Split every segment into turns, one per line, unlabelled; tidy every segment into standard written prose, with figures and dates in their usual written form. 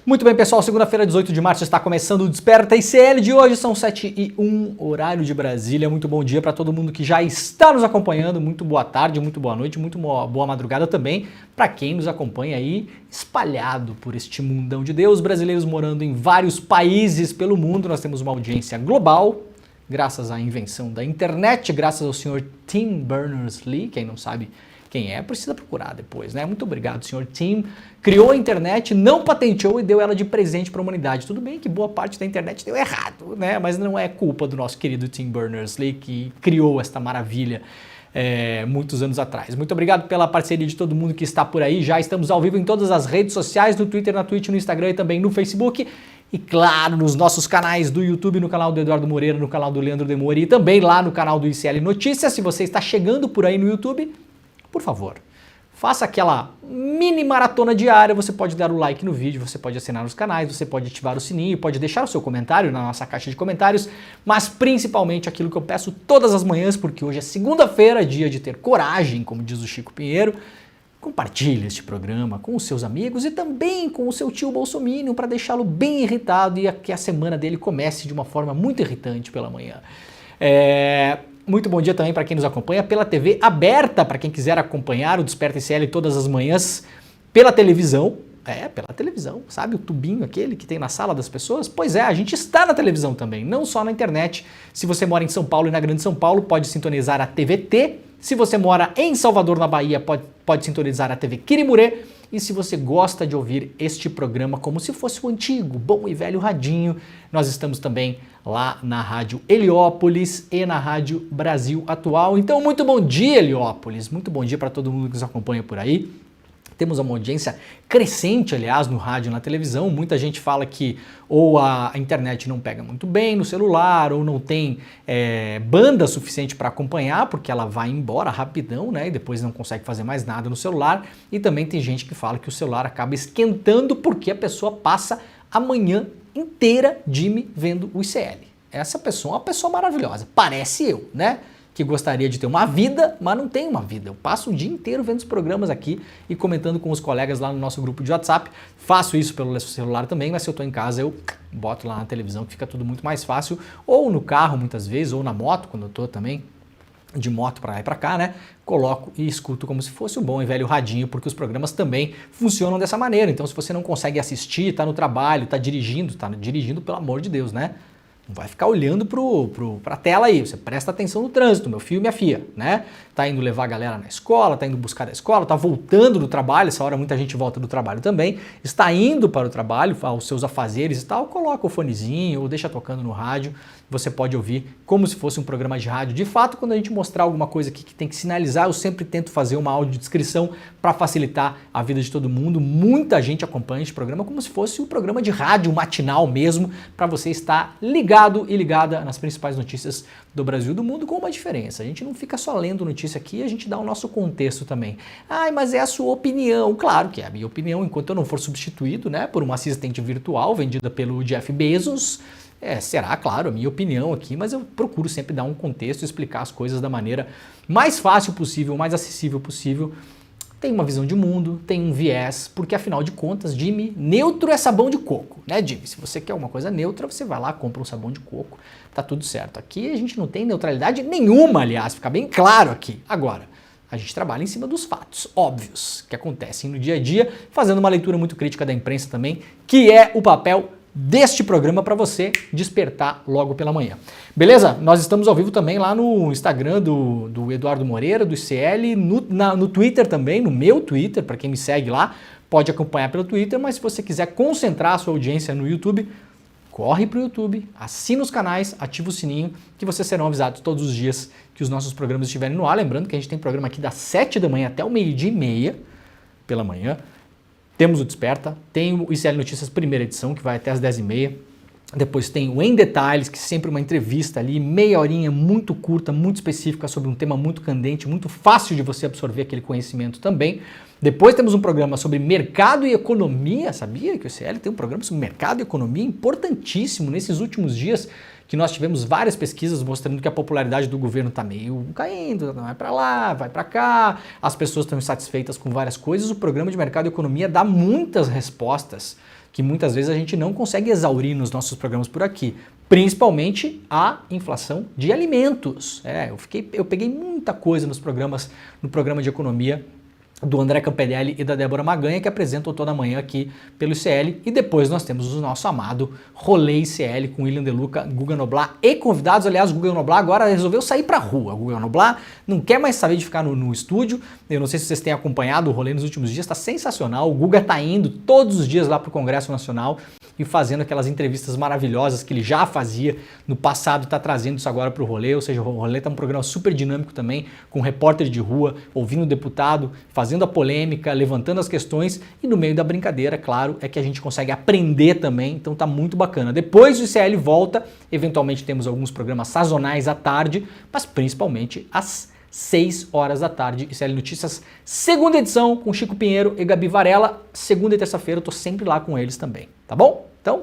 Muito bem, pessoal, segunda-feira, 18 de março, está começando o Desperta ICL de hoje, são 7h01, horário de Brasília. Muito bom dia para todo mundo que já está nos acompanhando, muito boa tarde, muito boa noite, muito boa madrugada também para quem nos acompanha aí espalhado por este mundão de Deus, brasileiros morando em vários países pelo mundo. Nós temos uma audiência global, graças à invenção da internet, graças ao senhor Tim Berners-Lee, quem não sabe quem é, precisa procurar depois, né? Muito obrigado, senhor Tim. Criou a internet, não patenteou e deu ela de presente para a humanidade. Tudo bem que boa parte da internet deu errado, né? Mas não é culpa do nosso querido Tim Berners-Lee, que criou esta maravilha muitos anos atrás. Muito obrigado pela parceria de todo mundo que está por aí. Já estamos ao vivo em todas as redes sociais, no Twitter, na Twitch, no Instagram e também no Facebook. E claro, nos nossos canais do YouTube, no canal do Eduardo Moreira, no canal do Leandro Demore e também lá no canal do ICL Notícias. Se você está chegando por aí no YouTube, por favor, faça aquela mini maratona diária. Você pode dar o like no vídeo, você pode assinar nos canais, você pode ativar o sininho, pode deixar o seu comentário na nossa caixa de comentários, mas principalmente aquilo que eu peço todas as manhãs, porque hoje é segunda-feira, dia de ter coragem, como diz o Chico Pinheiro. Compartilhe este programa com os seus amigos e também com o seu tio bolsominion para deixá-lo bem irritado e que a semana dele comece de uma forma muito irritante pela manhã. Muito bom dia também para quem nos acompanha pela TV aberta, para quem quiser acompanhar o Desperta ICL todas as manhãs pela televisão. Pela televisão, sabe o tubinho aquele que tem na sala das pessoas? Pois é, a gente está na televisão também, não só na internet. Se você mora em São Paulo e na Grande São Paulo, pode sintonizar a TVT. Se você mora em Salvador, na Bahia, pode sintonizar a TV Quirimurê. E se você gosta de ouvir este programa como se fosse o antigo, bom e velho radinho, nós estamos também lá na Rádio Heliópolis e na Rádio Brasil Atual. Então, muito bom dia, Heliópolis. Muito bom dia para todo mundo que nos acompanha por aí. Temos uma audiência crescente, aliás, no rádio e na televisão. Muita gente fala que ou a internet não pega muito bem no celular, ou não tem banda suficiente para acompanhar, porque ela vai embora rapidão, né? E depois não consegue fazer mais nada no celular. E também tem gente que fala que o celular acaba esquentando porque a pessoa passa a manhã inteira vendo o ICL. Essa pessoa é uma pessoa maravilhosa. Parece eu, né? Que gostaria de ter uma vida, mas não tem uma vida. Eu passo o dia inteiro vendo os programas aqui e comentando com os colegas lá no nosso grupo de WhatsApp. Faço isso pelo celular também, mas se eu estou em casa eu boto lá na televisão, que fica tudo muito mais fácil. Ou no carro muitas vezes, ou na moto, quando eu estou também de moto para lá e para cá, né? Coloco e escuto como se fosse um bom e velho radinho, porque os programas também funcionam dessa maneira. Então se você não consegue assistir, está no trabalho, está dirigindo, pelo amor de Deus, né? Não vai ficar olhando para a tela aí, você presta atenção no trânsito, meu filho e minha filha, né? Tá indo levar a galera na escola, tá indo buscar da escola, tá voltando do trabalho, essa hora muita gente volta do trabalho também, está indo para o trabalho, aos seus afazeres e tal, coloca o fonezinho ou deixa tocando no rádio, você pode ouvir como se fosse um programa de rádio. De fato, quando a gente mostrar alguma coisa aqui que tem que sinalizar, eu sempre tento fazer uma audiodescrição para facilitar a vida de todo mundo. Muita gente acompanha este programa como se fosse um programa de rádio matinal mesmo, para você estar ligado e ligada nas principais notícias do Brasil e do mundo, com uma diferença. A gente não fica só lendo notícia aqui, a gente dá o nosso contexto também. Mas é a sua opinião. Claro que é a minha opinião, enquanto eu não for substituído, né, por uma assistente virtual vendida pelo Jeff Bezos. Será, claro, a minha opinião aqui, mas eu procuro sempre dar um contexto e explicar as coisas da maneira mais fácil possível, mais acessível possível. Tem uma visão de mundo, tem um viés, porque afinal de contas, Jimmy, neutro é sabão de coco, né, Jimmy? Se você quer uma coisa neutra, você vai lá, compra um sabão de coco, tá tudo certo. Aqui a gente não tem neutralidade nenhuma, aliás, fica bem claro aqui. Agora, a gente trabalha em cima dos fatos óbvios que acontecem no dia a dia, fazendo uma leitura muito crítica da imprensa também, que é o papel deste programa para você despertar logo pela manhã. Beleza? Nós estamos ao vivo também lá no Instagram do Eduardo Moreira, do ICL, no Twitter também, no meu Twitter, para quem me segue lá, pode acompanhar pelo Twitter, mas se você quiser concentrar a sua audiência no YouTube, corre para o YouTube, assina os canais, ativa o sininho, que vocês serão avisados todos os dias que os nossos programas estiverem no ar. Lembrando que a gente tem programa aqui das 7 da manhã até o 12h30 pela manhã. Temos o Desperta, tem o ICL Notícias primeira edição, que vai até as 10h30. Depois tem o Em Detalhes, que é sempre uma entrevista ali, meia horinha, muito curta, muito específica, sobre um tema muito candente, muito fácil de você absorver aquele conhecimento também. Depois temos um programa sobre mercado e economia, sabia que o CL tem um programa sobre mercado e economia importantíssimo nesses últimos dias, que nós tivemos várias pesquisas mostrando que a popularidade do governo está meio caindo, vai para lá, vai para cá, as pessoas estão insatisfeitas com várias coisas. O programa de mercado e economia dá muitas respostas que muitas vezes a gente não consegue exaurir nos nossos programas por aqui, principalmente a inflação de alimentos. Eu peguei muita coisa no programa de economia do André Campedelli e da Débora Maganha, que apresentam toda manhã aqui pelo ICL, e depois nós temos o nosso amado Rolê ICL com William De Luca, Guga Noblar e convidados. Aliás, o Guga Noblar agora resolveu sair pra rua. O Guga Noblar não quer mais saber de ficar no estúdio. Eu não sei se vocês têm acompanhado o Rolê nos últimos dias, tá sensacional. O Guga tá indo todos os dias lá pro Congresso Nacional e fazendo aquelas entrevistas maravilhosas que ele já fazia no passado, tá trazendo isso agora pro Rolê. Ou seja, o Rolê tá um programa super dinâmico também, com repórter de rua, ouvindo o deputado, fazendo a polêmica, levantando as questões, e no meio da brincadeira, claro, é que a gente consegue aprender também, então tá muito bacana. Depois o ICL volta, eventualmente temos alguns programas sazonais à tarde, mas principalmente às 6 horas da tarde, ICL Notícias, segunda edição, com Chico Pinheiro e Gabi Varela. Segunda e terça-feira eu tô sempre lá com eles também, tá bom? Então,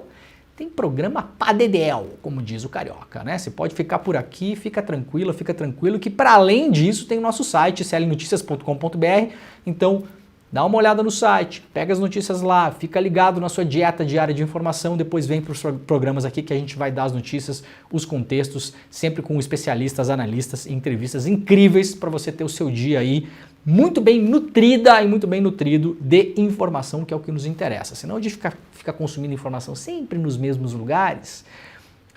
tem programa pra dedéu, como diz o carioca, né? Você pode ficar por aqui, fica tranquilo, que para além disso tem o nosso site, iclnoticias.com.br, então dá uma olhada no site, pega as notícias lá, fica ligado na sua dieta diária de informação, depois vem para os programas aqui que a gente vai dar as notícias, os contextos, sempre com especialistas, analistas e entrevistas incríveis para você ter o seu dia aí muito bem nutrida e muito bem nutrido de informação, que é o que nos interessa. Senão a gente fica consumindo informação sempre nos mesmos lugares.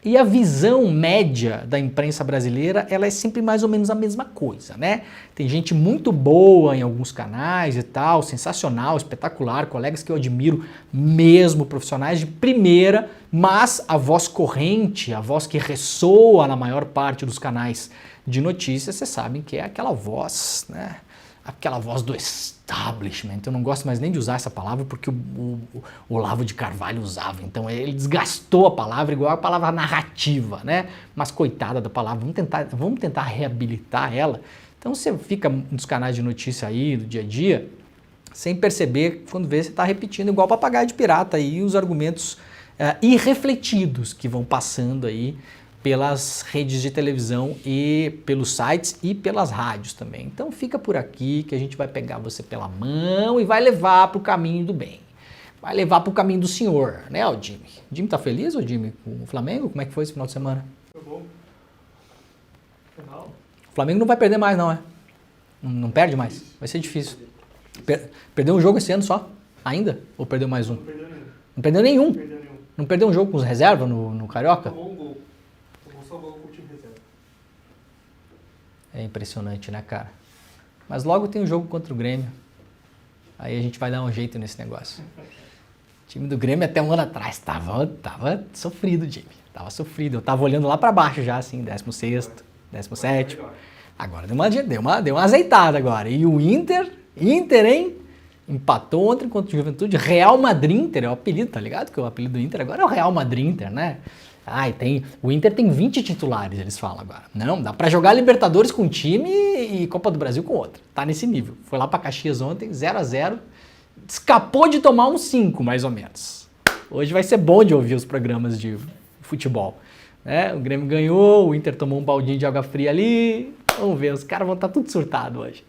E a visão média da imprensa brasileira, ela é sempre mais ou menos a mesma coisa, né? Tem gente muito boa em alguns canais e tal, sensacional, espetacular, colegas que eu admiro mesmo, profissionais de primeira, mas a voz corrente, a voz que ressoa na maior parte dos canais de notícias, vocês sabem que é aquela voz, né? Aquela voz do establishment. Eu não gosto mais nem de usar essa palavra porque o Olavo de Carvalho usava, então ele desgastou a palavra igual a palavra narrativa, né? Mas coitada da palavra, vamos tentar reabilitar ela. Então você fica nos canais de notícia aí, do dia a dia, sem perceber, quando vê você está repetindo igual papagaio de pirata aí os argumentos irrefletidos que vão passando aí pelas redes de televisão e pelos sites e pelas rádios também. Então fica por aqui que a gente vai pegar você pela mão e vai levar para o caminho do bem. Vai levar para o caminho do senhor, né, o Jimmy? O Jimmy tá feliz, o Jimmy, com o Flamengo? Como é que foi esse final de semana?
Foi bom. Final.
O Flamengo não vai perder mais, não, é? Não perde mais? Vai ser difícil. Perdeu um jogo esse ano só? Ainda? Ou perdeu mais um?
Não perdeu nenhum.
Não perdeu nenhum?
Não perdeu nenhum.
Não perdeu um jogo com os reservas no Carioca?
Tomou um gol. Tomou só gol com o time reserva.
É impressionante, né, cara? Mas logo tem um jogo contra o Grêmio. Aí a gente vai dar um jeito nesse negócio. O time do Grêmio até um ano atrás tava sofrido, Jimmy. Tava sofrido. Eu tava olhando lá pra baixo já, assim, 16º, 17º. Agora deu uma azeitada agora. E o Inter, hein? Empatou ontem contra o Juventude. Real Madrid Inter é o apelido, tá ligado? Que o apelido do Inter agora é o Real Madrid Inter, né? O Inter tem 20 titulares, eles falam agora. Não, dá pra jogar Libertadores com um time e Copa do Brasil com outro. Tá nesse nível. Foi lá pra Caxias ontem, 0-0. Escapou de tomar um 5, mais ou menos. Hoje vai ser bom de ouvir os programas de futebol. O Grêmio ganhou, o Inter tomou um baldinho de água fria ali. Vamos ver, os caras vão estar tudo surtado hoje.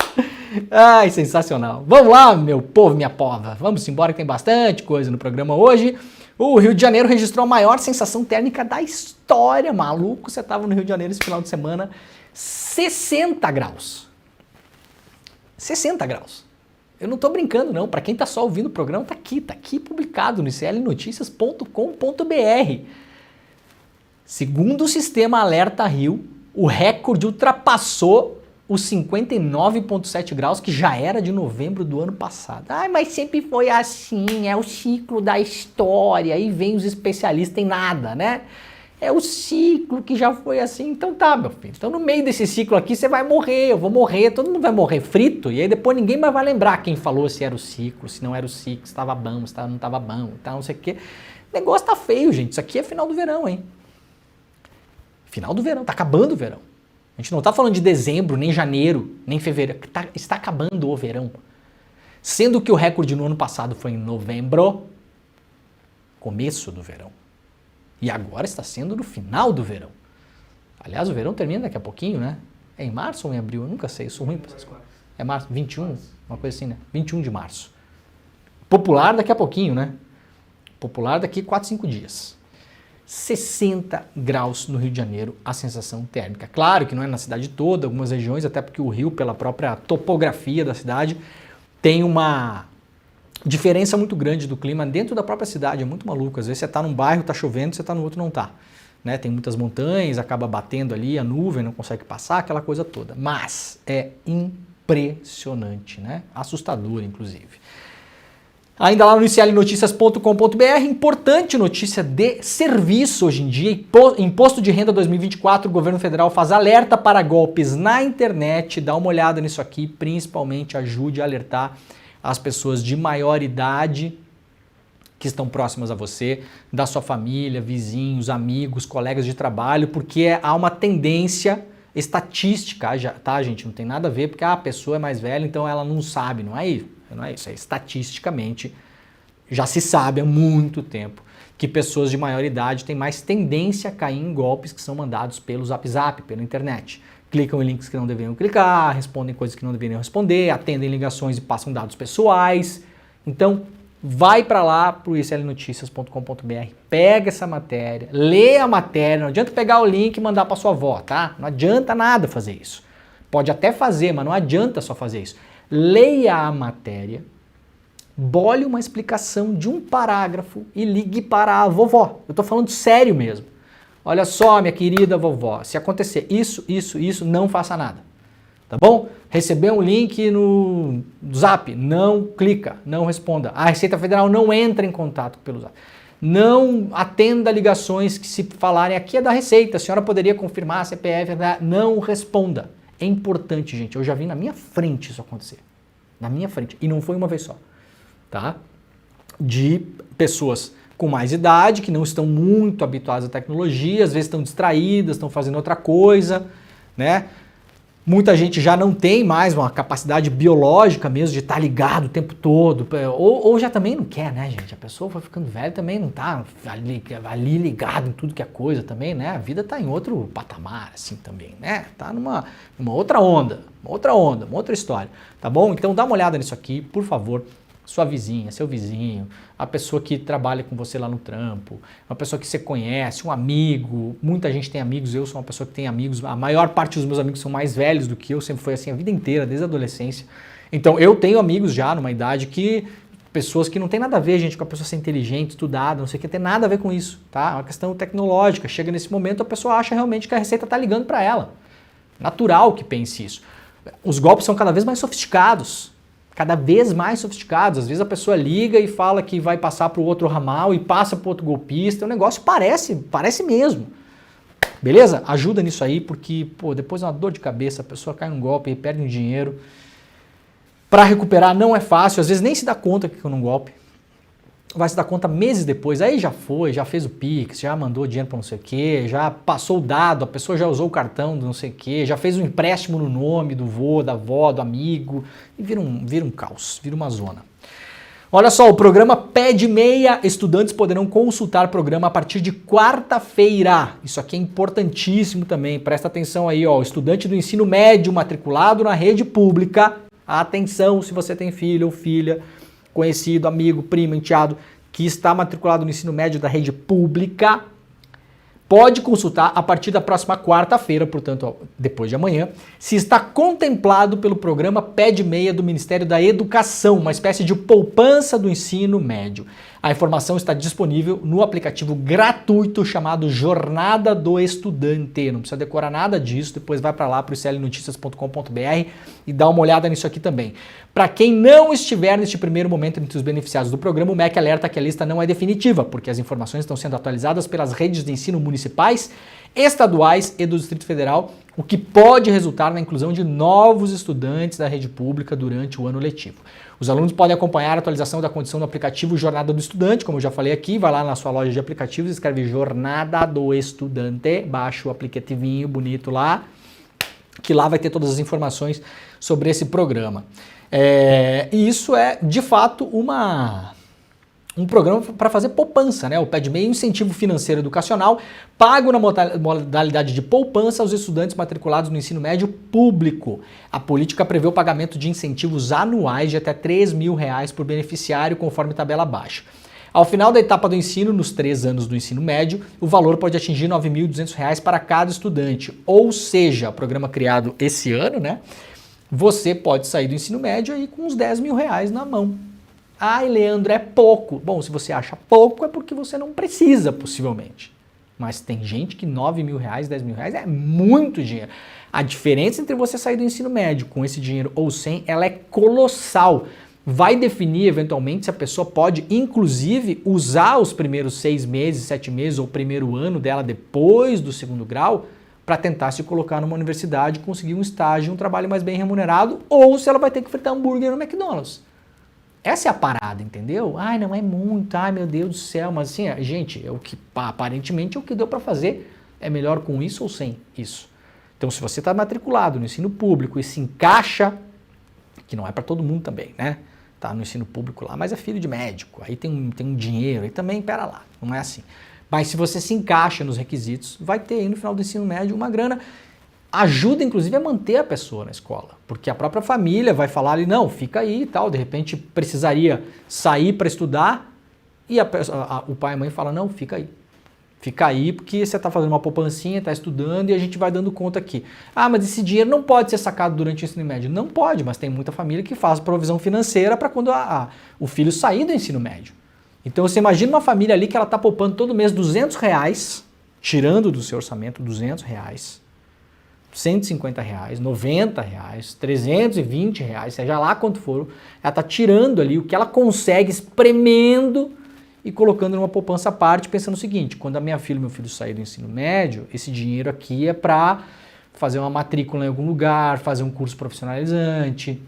Ai, sensacional. Vamos lá, meu povo, minha pova. Vamos embora que tem bastante coisa no programa hoje. O Rio de Janeiro registrou a maior sensação térmica da história. Maluco, você estava no Rio de Janeiro esse final de semana. 60 graus. 60 graus. Eu não estou brincando, não. Para quem está só ouvindo o programa, tá aqui publicado no iclnoticias.com.br. Segundo o sistema Alerta Rio, o recorde ultrapassou os 59,7 graus, que já era de novembro do ano passado. Mas sempre foi assim, é o ciclo da história, aí vem os especialistas em nada, né? É o ciclo que já foi assim, então tá, meu filho. Então no meio desse ciclo aqui você vai morrer, eu vou morrer, todo mundo vai morrer frito, e aí depois ninguém mais vai lembrar quem falou se era o ciclo, se não era o ciclo, se estava bom, se não estava bom, então não sei o quê. O negócio tá feio, gente. Isso aqui é final do verão, hein? Final do verão, tá acabando o verão. A gente não tá falando de dezembro, nem janeiro, nem fevereiro. Está acabando o verão. Sendo que o recorde no ano passado foi em novembro, começo do verão. E agora está sendo no final do verão. Aliás, o verão termina daqui a pouquinho, né? É em março ou em abril? Eu nunca sei, eu sou ruim pra essas coisas. É março, 21? Uma coisa assim, né? 21 de março. Popular daqui a pouquinho, né? Popular daqui 4, 5 dias. 60 graus no Rio de Janeiro, a sensação térmica. Claro que não é na cidade toda, algumas regiões, até porque o Rio, pela própria topografia da cidade, tem uma diferença muito grande do clima dentro da própria cidade. É muito maluco. Às vezes você está num bairro, está chovendo, você está no outro, não está. Né? Tem muitas montanhas, acaba batendo ali, a nuvem não consegue passar, aquela coisa toda. Mas é impressionante, né? Assustador, inclusive. Ainda lá no iclnoticias.com.br, importante notícia de serviço hoje em dia, Imposto de Renda 2024, o governo federal faz alerta para golpes na internet, dá uma olhada nisso aqui, principalmente ajude a alertar as pessoas de maior idade que estão próximas a você, da sua família, vizinhos, amigos, colegas de trabalho, porque há uma tendência estatística, tá, gente? Não tem nada a ver, porque a pessoa é mais velha, então ela não sabe, não é isso. Não é isso, é estatisticamente, já se sabe há muito tempo que pessoas de maior idade têm mais tendência a cair em golpes que são mandados pelo Zap Zap, pela internet. Clicam em links que não deveriam clicar, respondem coisas que não deveriam responder, atendem ligações e passam dados pessoais. Então, vai para lá, para o iclnoticias.com.br, pega essa matéria, lê a matéria, não adianta pegar o link e mandar para sua avó, tá? Não adianta nada fazer isso. Pode até fazer, mas não adianta só fazer isso. Leia a matéria, bole uma explicação de um parágrafo e ligue para a vovó. Eu estou falando sério mesmo. Olha só, minha querida vovó, se acontecer isso, não faça nada. Tá bom? Receber um link no Zap, não clica, não responda. A Receita Federal não entra em contato pelo Zap. Não atenda ligações que se falarem aqui é da Receita, a senhora poderia confirmar a CPF, não responda. É importante, gente. Eu já vi na minha frente isso acontecer. Na minha frente. E não foi uma vez só. Tá? De pessoas com mais idade, que não estão muito habituadas à tecnologia, às vezes estão distraídas, estão fazendo outra coisa, né? Muita gente já não tem mais uma capacidade biológica mesmo de estar ligado o tempo todo, ou já também não quer, né, gente? A pessoa foi ficando velha também não tá ali ligado em tudo que é coisa também, né? A vida tá em outro patamar, assim, também, né? Tá numa outra onda, uma outra história, tá bom? Então dá uma olhada nisso aqui, por favor. Sua vizinha, seu vizinho, a pessoa que trabalha com você lá no trampo, uma pessoa que você conhece, um amigo. Muita gente tem amigos, eu sou uma pessoa que tem amigos, a maior parte dos meus amigos são mais velhos do que eu, sempre foi assim a vida inteira, desde a adolescência. Então eu tenho amigos já numa idade que, pessoas que não tem nada a ver, gente, com a pessoa ser inteligente, estudada, não sei o que, tem nada a ver com isso, tá? É uma questão tecnológica, chega nesse momento a pessoa acha realmente que a Receita está ligando para ela. Natural que pense isso. Os golpes são cada vez mais sofisticados. Cada vez mais sofisticados. Às vezes a pessoa liga e fala que vai passar para o outro ramal e passa para o outro golpista. O negócio parece mesmo. Beleza? Ajuda nisso aí, porque depois é uma dor de cabeça, a pessoa cai num golpe e perde um dinheiro. Para recuperar não é fácil, às vezes nem se dá conta que caiu num golpe. Vai se dar conta meses depois, aí já foi, já fez o Pix, já mandou dinheiro para não sei o quê, já passou o dado, a pessoa já usou o cartão do não sei o quê, já fez um empréstimo no nome do vô, da avó, do amigo, e vira um caos, vira uma zona. Olha só, o programa Pé de Meia, estudantes poderão consultar o programa a partir de quarta-feira. Isso aqui é importantíssimo também, presta atenção aí, ó, estudante do ensino médio matriculado na rede pública, atenção se você tem filho ou filha, conhecido, amigo, primo, enteado, que está matriculado no ensino médio da rede pública, pode consultar a partir da próxima quarta-feira, portanto, depois de amanhã, se está contemplado pelo programa Pé de Meia do Ministério da Educação, uma espécie de poupança do ensino médio. A informação está disponível no aplicativo gratuito chamado Jornada do Estudante. Não precisa decorar nada disso, depois vai para lá para o iclnoticias.com.br e dá uma olhada nisso aqui também. Para quem não estiver neste primeiro momento entre os beneficiados do programa, o MEC alerta que a lista não é definitiva, porque as informações estão sendo atualizadas pelas redes de ensino municipais, estaduais e do Distrito Federal, o que pode resultar na inclusão de novos estudantes da rede pública durante o ano letivo. Os alunos podem acompanhar a atualização da condição do aplicativo Jornada do Estudante, como eu já falei aqui, vai lá na sua loja de aplicativos, escreve Jornada do Estudante, baixa o aplicativinho bonito lá, que lá vai ter todas as informações sobre esse programa. E isso é, de fato, um programa para fazer poupança, né? O PEDME é um incentivo financeiro educacional pago na modalidade de poupança aos estudantes matriculados no ensino médio público. A política prevê o pagamento de incentivos anuais de até R$3.000 por beneficiário, conforme tabela abaixo. Ao final da etapa do ensino, nos 3 anos do ensino médio, o valor pode atingir R$9.200 para cada estudante. Ou seja, o programa criado esse ano, né? Você pode sair do ensino médio aí com uns R$10.000 na mão. Ai, Leandro, é pouco. Bom, se você acha pouco, é porque você não precisa, possivelmente. Mas tem gente que R$9.000, R$10.000 é muito dinheiro. A diferença entre você sair do ensino médio com esse dinheiro ou sem, ela é colossal. Vai definir, eventualmente, se a pessoa pode, inclusive, usar os primeiros 6 meses, 7 meses, ou o primeiro ano dela depois do segundo grau, para tentar se colocar numa universidade, conseguir um estágio, um trabalho mais bem remunerado, ou se ela vai ter que fritar hambúrguer no McDonald's. Essa é a parada, entendeu? Ai, não é muito, ai meu Deus do céu, mas assim, gente, é o que aparentemente é o que deu para fazer. É melhor com isso ou sem isso. Então, se você está matriculado no ensino público e se encaixa, que não é para todo mundo também, né? Tá no ensino público lá, mas é filho de médico, aí tem um dinheiro, aí também, pera lá, não é assim. Mas se você se encaixa nos requisitos, vai ter aí no final do ensino médio uma grana. Ajuda, inclusive, a manter a pessoa na escola, porque a própria família vai falar ali, não, fica aí e tal, de repente precisaria sair para estudar e o pai e a mãe falam, não, fica aí porque você está fazendo uma poupancinha, está estudando e a gente vai dando conta aqui. Ah, mas esse dinheiro não pode ser sacado durante o ensino médio. Não pode, mas tem muita família que faz provisão financeira para quando o filho sair do ensino médio. Então você imagina uma família ali que ela está poupando todo mês R$200, tirando do seu orçamento R$200, R$150, R$90, R$320, seja lá quanto for, ela está tirando ali o que ela consegue, espremendo e colocando numa poupança à parte, pensando o seguinte, quando a minha filha e meu filho saírem do ensino médio, esse dinheiro aqui é para fazer uma matrícula em algum lugar, fazer um curso profissionalizante,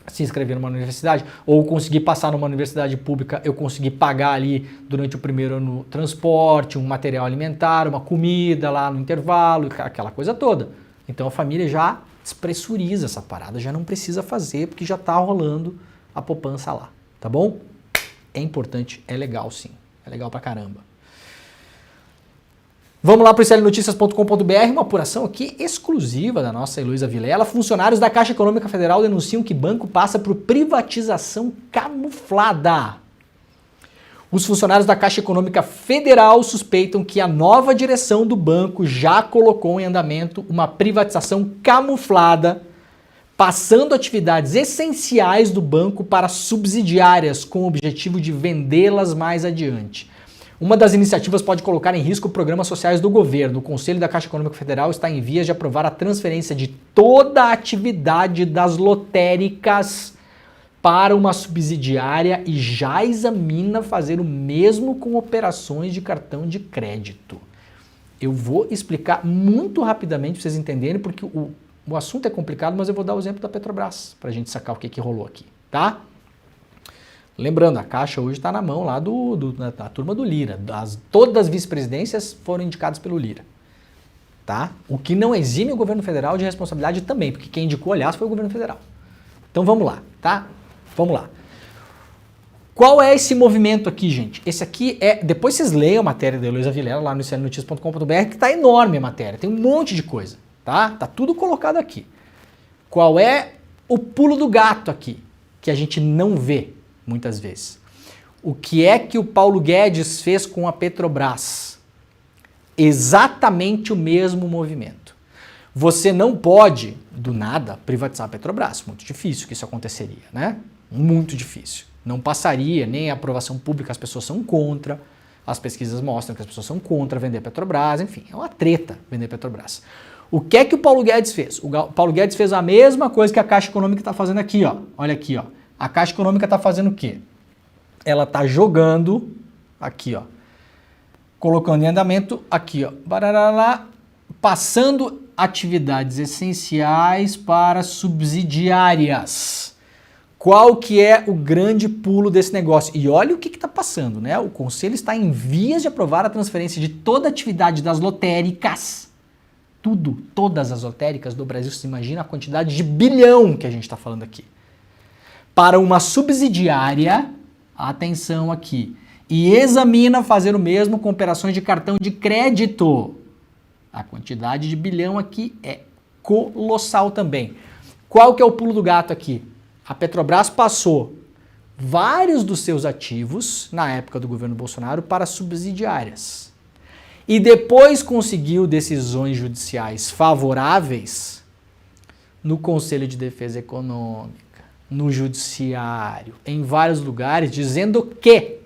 se inscrever numa universidade, ou conseguir passar numa universidade pública, eu conseguir pagar ali durante o primeiro ano transporte, um material alimentar, uma comida lá no intervalo, aquela coisa toda. Então a família já despressuriza essa parada, já não precisa fazer, porque já está rolando a poupança lá, tá bom? É importante, é legal sim, é legal pra caramba. Vamos lá para o iclnoticias.com.br, uma apuração aqui exclusiva da nossa Heloísa Vilela. Funcionários da Caixa Econômica Federal denunciam que banco passa por privatização camuflada. Os funcionários da Caixa Econômica Federal suspeitam que a nova direção do banco já colocou em andamento uma privatização camuflada, passando atividades essenciais do banco para subsidiárias com o objetivo de vendê-las mais adiante. Uma das iniciativas pode colocar em risco programas sociais do governo. O Conselho da Caixa Econômica Federal está em vias de aprovar a transferência de toda a atividade das lotéricas para uma subsidiária e já examina fazer o mesmo com operações de cartão de crédito. Eu vou explicar muito rapidamente para vocês entenderem, porque o assunto é complicado, mas eu vou dar o exemplo da Petrobras para a gente sacar o que rolou aqui, tá? Lembrando, a Caixa hoje está na mão lá da turma do Lira. Todas as vice-presidências foram indicadas pelo Lira. Tá? O que não exime o governo federal de responsabilidade também, porque quem indicou, aliás, foi o governo federal. Então vamos lá, tá? Vamos lá. Qual é esse movimento aqui, gente? Esse aqui é... Depois vocês leiam a matéria da Heloísa Vilela lá no iclnoticias.com.br, que está enorme a matéria. Tem um monte de coisa, tá? Tá tudo colocado aqui. Qual é o pulo do gato aqui, que a gente não vê muitas vezes? O que é que o Paulo Guedes fez com a Petrobras? Exatamente o mesmo movimento. Você não pode, do nada, privatizar a Petrobras. Muito difícil que isso aconteceria, né? Muito difícil. Não passaria nem a aprovação pública, as pessoas são contra, as pesquisas mostram que as pessoas são contra vender a Petrobras, enfim, é uma treta vender a Petrobras. O que é que o Paulo Guedes fez? O Paulo Guedes fez a mesma coisa que a Caixa Econômica está fazendo aqui, ó. Olha aqui, ó. A Caixa Econômica está fazendo o quê? Ela está jogando aqui, ó. Colocando em andamento aqui, ó. Barará, passando atividades essenciais para subsidiárias. Qual que é o grande pulo desse negócio? E olha o que está passando, né? O Conselho está em vias de aprovar a transferência de toda a atividade das lotéricas. Tudo, todas as lotéricas do Brasil, você imagina a quantidade de bilhão que a gente está falando aqui. Para uma subsidiária, atenção aqui, e examina fazer o mesmo com operações de cartão de crédito. A quantidade de bilhão aqui é colossal também. Qual que é o pulo do gato aqui? A Petrobras passou vários dos seus ativos, na época do governo Bolsonaro, para subsidiárias. E depois conseguiu decisões judiciais favoráveis no Conselho de Defesa Econômica, no Judiciário, em vários lugares, dizendo que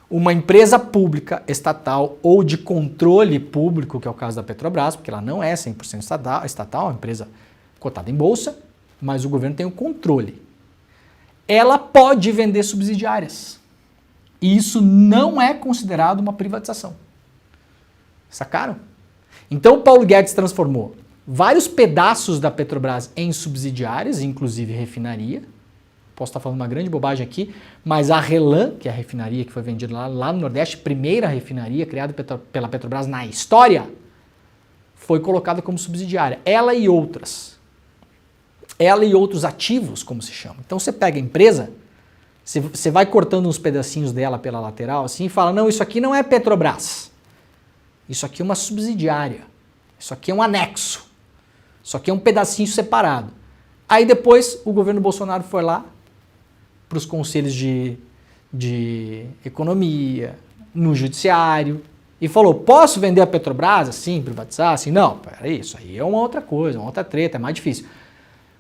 uma empresa pública, estatal ou de controle público, que é o caso da Petrobras, porque ela não é 100% estatal, é uma empresa cotada em bolsa, mas o governo tem o controle. Ela pode vender subsidiárias. E isso não é considerado uma privatização. Sacaram? Então o Paulo Guedes transformou vários pedaços da Petrobras em subsidiárias, inclusive refinaria. Posso estar falando uma grande bobagem aqui, mas a RLAM, que é a refinaria que foi vendida lá no Nordeste, primeira refinaria criada pela Petrobras na história, foi colocada como subsidiária. Ela e outros ativos, como se chama. Então você pega a empresa, você vai cortando uns pedacinhos dela pela lateral assim e fala, não, isso aqui não é Petrobras. Isso aqui é uma subsidiária. Isso aqui é um anexo. Isso aqui é um pedacinho separado. Aí depois o governo Bolsonaro foi lá para os conselhos de economia, no judiciário, e falou, posso vender a Petrobras assim, privatizar assim? Não, peraí, isso aí é uma outra coisa, uma outra treta, é mais difícil.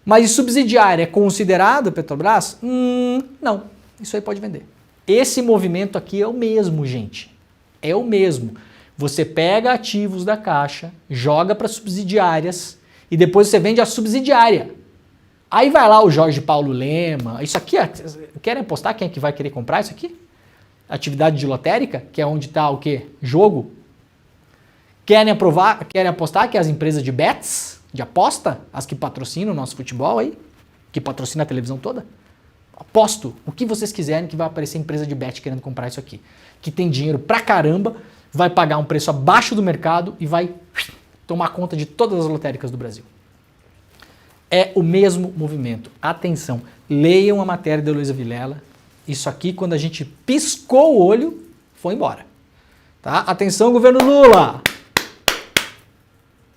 Mas subsidiária é considerado Petrobras? Não, isso aí pode vender. Esse movimento aqui é o mesmo, gente. É o mesmo. Você pega ativos da Caixa, joga para subsidiárias e depois você vende a subsidiária. Aí vai lá o Jorge Paulo Lema, isso aqui, querem apostar quem é que vai querer comprar isso aqui? Atividade de lotérica, que é onde está o quê? Jogo. Querem apostar que as empresas de bets, de aposta, as que patrocinam o nosso futebol aí, que patrocina a televisão toda, aposto o que vocês quiserem que vai aparecer empresa de bet querendo comprar isso aqui. Que tem dinheiro pra caramba, vai pagar um preço abaixo do mercado e vai tomar conta de todas as lotéricas do Brasil. É o mesmo movimento. Atenção, leiam a matéria da Heloísa Vilela. Isso aqui, quando a gente piscou o olho, foi embora. Tá? Atenção, governo Lula!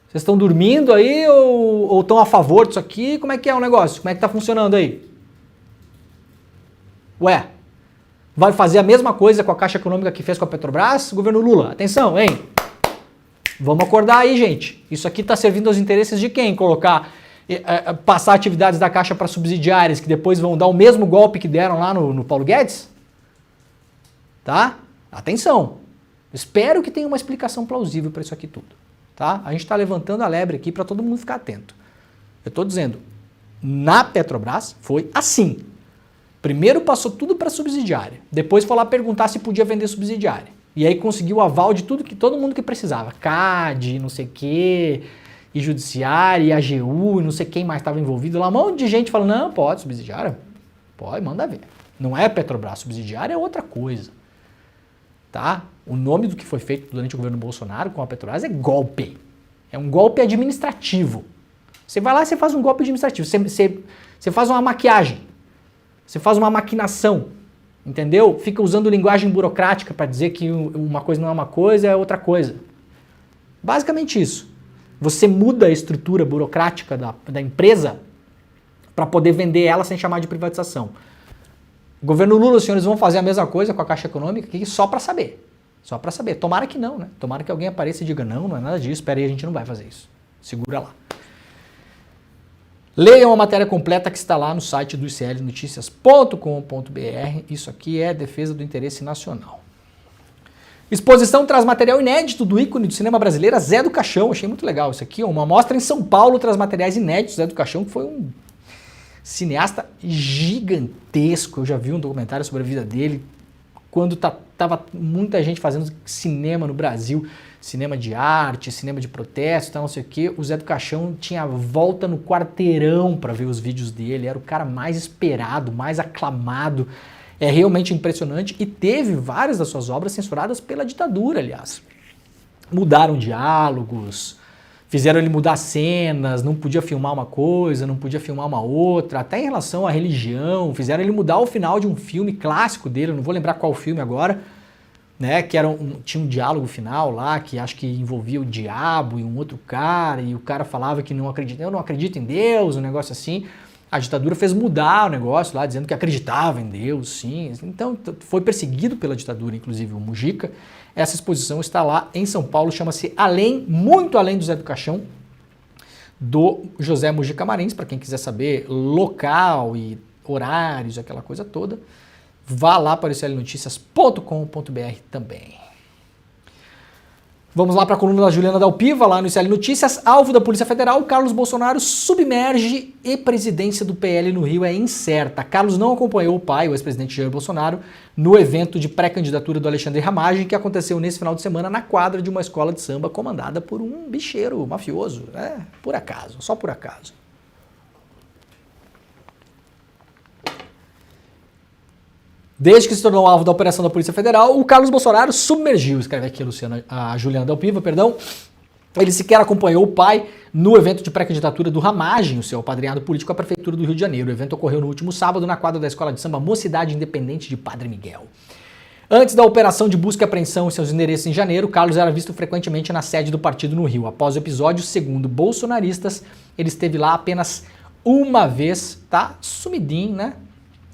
Vocês estão dormindo aí ou estão a favor disso aqui? Como é que é o negócio? Como é que está funcionando aí? Ué, vai fazer a mesma coisa com a Caixa Econômica que fez com a Petrobras? Governo Lula, atenção, hein? Vamos acordar aí, gente. Isso aqui está servindo aos interesses de quem? Passar atividades da Caixa para subsidiárias que depois vão dar o mesmo golpe que deram lá no Paulo Guedes? Tá? Atenção. Espero que tenha uma explicação plausível para isso aqui tudo. Tá? A gente está levantando a lebre aqui para todo mundo ficar atento. Eu estou dizendo, na Petrobras foi assim. Primeiro passou tudo para subsidiária. Depois foi lá perguntar se podia vender subsidiária. E aí conseguiu o aval de todo mundo que precisava. CAD, não sei o quê... e judiciário, e AGU, e não sei quem mais estava envolvido lá, um monte de gente falando, não, pode, subsidiária, pode, manda ver. Não é Petrobras, subsidiária é outra coisa. Tá? O nome do que foi feito durante o governo Bolsonaro com a Petrobras é golpe. É um golpe administrativo. Você vai lá e você faz um golpe administrativo, você faz uma maquiagem, você faz uma maquinação, entendeu? Fica usando linguagem burocrática para dizer que uma coisa não é uma coisa, é outra coisa. Basicamente isso. Você muda a estrutura burocrática da empresa para poder vender ela sem chamar de privatização. O governo Lula, os senhores vão fazer a mesma coisa com a Caixa Econômica aqui só para saber. Só para saber. Tomara que não, né? Tomara que alguém apareça e diga, não é nada disso, espera aí, a gente não vai fazer isso. Segura lá. Leiam a matéria completa que está lá no site do iclnoticias.com.br. Isso aqui é defesa do interesse nacional. Exposição traz material inédito do ícone do cinema brasileiro, Zé do Caixão. Achei muito legal isso aqui. Uma mostra em São Paulo traz materiais inéditos. Zé do Caixão, que foi um cineasta gigantesco. Eu já vi um documentário sobre a vida dele, quando tava muita gente fazendo cinema no Brasil, cinema de arte, cinema de protesto, não sei o quê. O Zé do Caixão tinha volta no quarteirão para ver os vídeos dele. Era o cara mais esperado, mais aclamado. É realmente impressionante e teve várias das suas obras censuradas pela ditadura, aliás. Mudaram diálogos, fizeram ele mudar cenas, não podia filmar uma coisa, não podia filmar uma outra, até em relação à religião, fizeram ele mudar o final de um filme clássico dele, eu não vou lembrar qual filme agora, né, que tinha um diálogo final lá, que acho que envolvia o diabo e um outro cara, e o cara falava que eu não acredito em Deus, um negócio assim. A ditadura fez mudar o negócio lá, dizendo que acreditava em Deus, sim. Então, foi perseguido pela ditadura, inclusive o Mujica. Essa exposição está lá em São Paulo, chama-se Muito Além do Zé do Caixão, do José Mujica Marins. Para quem quiser saber local e horários, aquela coisa toda, vá lá para iclnoticias.com.br também. Vamos lá para a coluna da Juliana Dalpiva, lá no ICL Notícias. Alvo da Polícia Federal, Carlos Bolsonaro submerge e presidência do PL no Rio é incerta. Carlos não acompanhou o pai, o ex-presidente Jair Bolsonaro, no evento de pré-candidatura do Alexandre Ramagem, que aconteceu nesse final de semana na quadra de uma escola de samba comandada por um bicheiro mafioso. Por acaso, só por acaso. Desde que se tornou alvo da operação da Polícia Federal, o Carlos Bolsonaro submergiu, escreve aqui a Juliana Dalpiva, perdão. Ele sequer acompanhou o pai no evento de pré-candidatura do Ramagem, o seu apadrinhado político à Prefeitura do Rio de Janeiro. O evento ocorreu no último sábado na quadra da Escola de Samba Mocidade Independente de Padre Miguel. Antes da operação de busca e apreensão em seus endereços em janeiro, Carlos era visto frequentemente na sede do partido no Rio. Após o episódio, segundo bolsonaristas, ele esteve lá apenas uma vez, tá sumidinho, né?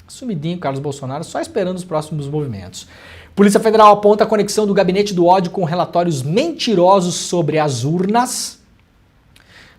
Sumidinho, Carlos Bolsonaro, só esperando os próximos movimentos. Polícia Federal aponta a conexão do gabinete do ódio com relatórios mentirosos sobre as urnas.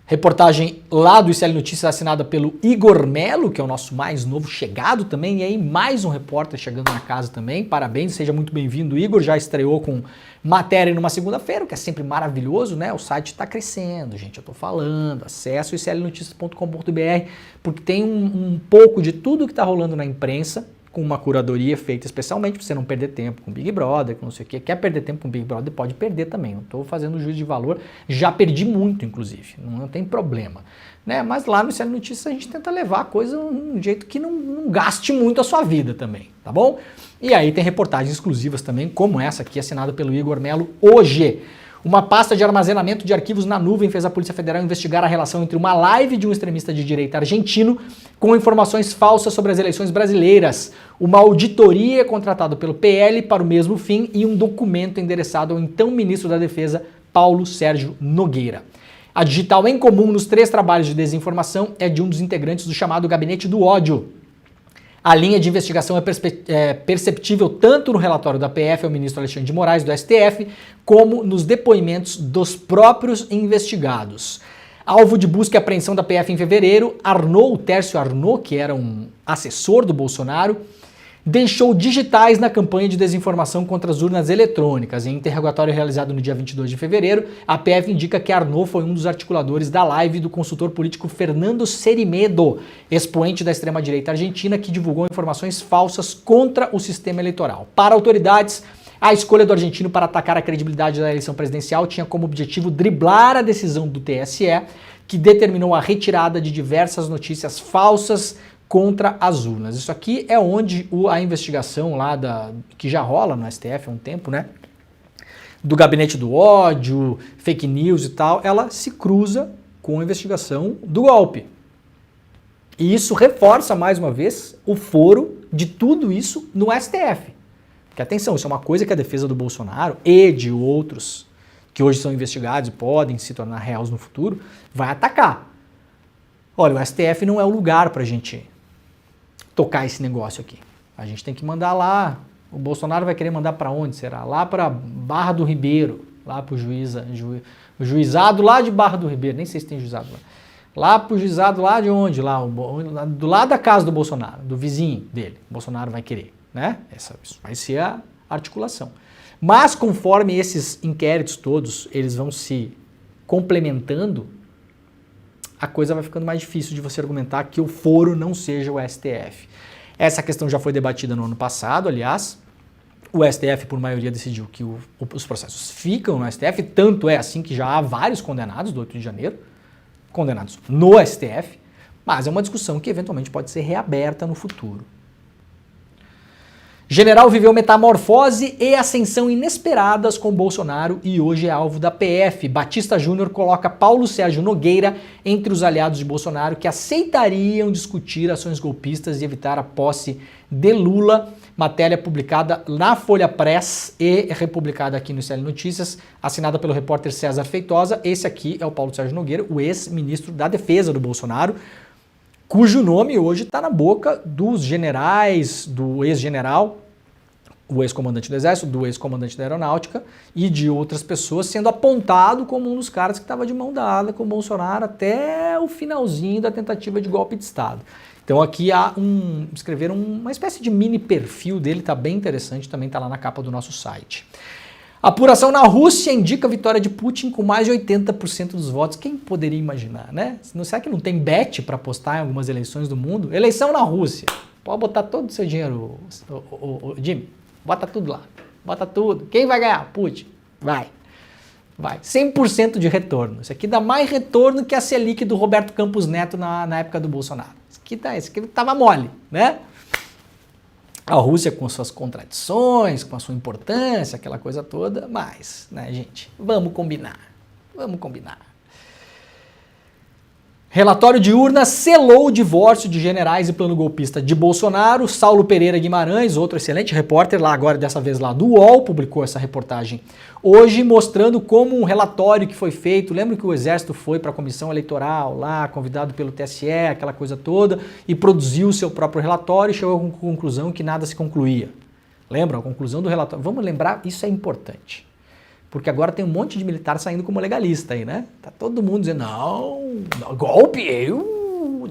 Reportagem lá do ICL Notícias assinada pelo Igor Melo, que é o nosso mais novo chegado também. E aí mais um repórter chegando na casa também. Parabéns, seja muito bem-vindo, Igor. Já estreou com matéria numa segunda-feira, o que é sempre maravilhoso, né? O site está crescendo, gente, eu tô falando. Acesse o iclnoticias.com.br, porque tem um pouco de tudo que está rolando na imprensa, com uma curadoria feita especialmente para você não perder tempo com Big Brother, com não sei o quê. Quer perder tempo com Big Brother? Pode perder também. Não estou fazendo juízo de valor. Já perdi muito, inclusive. Não tem problema. Né? Mas lá no ICL Notícias a gente tenta levar a coisa de um jeito que não gaste muito a sua vida também, tá bom? E aí tem reportagens exclusivas também, como essa aqui, assinada pelo Igor Melo hoje. Uma pasta de armazenamento de arquivos na nuvem fez a Polícia Federal investigar a relação entre uma live de um extremista de direita argentino com informações falsas sobre as eleições brasileiras, uma auditoria contratada pelo PL para o mesmo fim e um documento endereçado ao então ministro da Defesa, Paulo Sérgio Nogueira. A digital em comum nos 3 trabalhos de desinformação é de um dos integrantes do chamado Gabinete do Ódio. A linha de investigação é perceptível tanto no relatório da PF ao ministro Alexandre de Moraes, do STF, como nos depoimentos dos próprios investigados. Alvo de busca e apreensão da PF em fevereiro, o Tércio Arnaud, que era um assessor do Bolsonaro, deixou digitais na campanha de desinformação contra as urnas eletrônicas. Em interrogatório realizado no dia 22 de fevereiro, a PF indica que Arnaud foi um dos articuladores da live do consultor político Fernando Cerimedo, expoente da extrema-direita argentina, que divulgou informações falsas contra o sistema eleitoral. Para autoridades, a escolha do argentino para atacar a credibilidade da eleição presidencial tinha como objetivo driblar a decisão do TSE, que determinou a retirada de diversas notícias falsas contra as urnas. Isso aqui é onde a investigação lá que já rola no STF há um tempo, né? Do gabinete do ódio, fake news e tal, ela se cruza com a investigação do golpe. E isso reforça mais uma vez o foro de tudo isso no STF. Porque atenção, isso é uma coisa que a defesa do Bolsonaro e de outros que hoje são investigados e podem se tornar réus no futuro, vai atacar. Olha, o STF não é o lugar pra gente tocar esse negócio aqui. A gente tem que mandar lá. O Bolsonaro vai querer mandar para onde será? Lá para Barra do Ribeiro, lá para o juizado lá de Barra do Ribeiro, nem sei se tem juizado lá. Lá para o juizado lá de onde? Lá, do lado da casa do Bolsonaro, do vizinho dele. O Bolsonaro vai querer, né? Isso vai ser a articulação. Mas conforme esses inquéritos todos, eles vão se complementando, a coisa vai ficando mais difícil de você argumentar que o foro não seja o STF. Essa questão já foi debatida no ano passado, aliás. O STF, por maioria, decidiu que os processos ficam no STF, tanto é assim que já há vários condenados do 8 de janeiro, condenados no STF, mas é uma discussão que eventualmente pode ser reaberta no futuro. General viveu metamorfose e ascensão inesperadas com Bolsonaro e hoje é alvo da PF. Batista Júnior coloca Paulo Sérgio Nogueira entre os aliados de Bolsonaro que aceitariam discutir ações golpistas e evitar a posse de Lula. Matéria publicada na Folha Press e republicada aqui no ICL Notícias, assinada pelo repórter César Feitosa. Esse aqui é o Paulo Sérgio Nogueira, o ex-ministro da Defesa do Bolsonaro, cujo nome hoje está na boca dos generais, do ex-general, o ex-comandante do Exército, do ex-comandante da Aeronáutica e de outras pessoas, sendo apontado como um dos caras que estava de mão dada com o Bolsonaro até o finalzinho da tentativa de golpe de Estado. Então aqui escreveram uma espécie de mini perfil dele, tá bem interessante, também tá lá na capa do nosso site. Apuração na Rússia indica a vitória de Putin com mais de 80% dos votos. Quem poderia imaginar, né? Será que não tem bet para apostar em algumas eleições do mundo? Eleição na Rússia. Pode botar todo o seu dinheiro, Jimmy. Bota tudo lá. Bota tudo. Quem vai ganhar? Putin. Vai. 100% de retorno. Isso aqui dá mais retorno que a Selic do Roberto Campos Neto na época do Bolsonaro. Isso aqui tava mole, né? A Rússia com suas contradições, com a sua importância, aquela coisa toda, mas, né, gente, vamos combinar. Relatório de urna selou o divórcio de generais e plano golpista de Bolsonaro. Saulo Pereira Guimarães, outro excelente repórter, lá agora dessa vez lá do UOL, publicou essa reportagem hoje, mostrando como um relatório que foi feito, lembra que o Exército foi para a comissão eleitoral lá, convidado pelo TSE, aquela coisa toda, e produziu o seu próprio relatório e chegou à conclusão que nada se concluía. Lembra a conclusão do relatório? Vamos lembrar, isso é importante. Porque agora tem um monte de militar saindo como legalista aí, né? Tá todo mundo dizendo, não, golpe,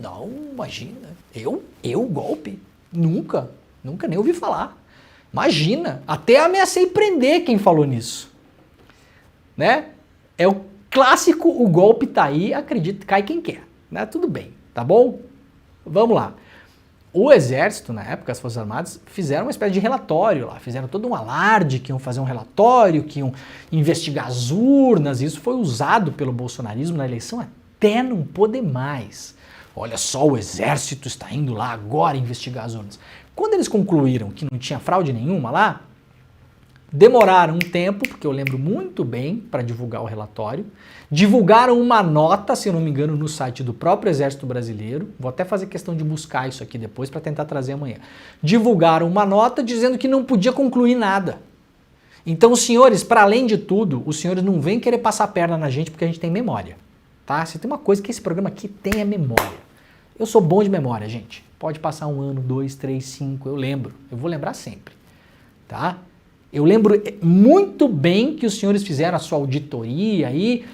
não, imagina, golpe, nunca nem ouvi falar. Imagina, até ameacei prender quem falou nisso, né? É o clássico, o golpe tá aí, acredita, cai quem quer, né? Tudo bem, tá bom? Vamos lá. O Exército, na época, as Forças Armadas, fizeram uma espécie de relatório lá, fizeram todo um alarde que iam fazer um relatório, que iam investigar as urnas, e isso foi usado pelo bolsonarismo na eleição até não poder mais. Olha só, o Exército está indo lá agora investigar as urnas. Quando eles concluíram que não tinha fraude nenhuma lá, demoraram um tempo, porque eu lembro muito bem, para divulgar o relatório. Divulgaram uma nota, se eu não me engano, no site do próprio Exército Brasileiro. Vou até fazer questão de buscar isso aqui depois para tentar trazer amanhã. Divulgaram uma nota dizendo que não podia concluir nada. Então, os senhores, para além de tudo, os senhores não vêm querer passar a perna na gente porque a gente tem memória. Tá? Se tem uma coisa que esse programa aqui tem é memória. Eu sou bom de memória, gente. Pode passar 1 ano, 2, 3, 5, eu lembro. Eu vou lembrar sempre. Tá? Eu lembro muito bem que os senhores fizeram a sua auditoria aí.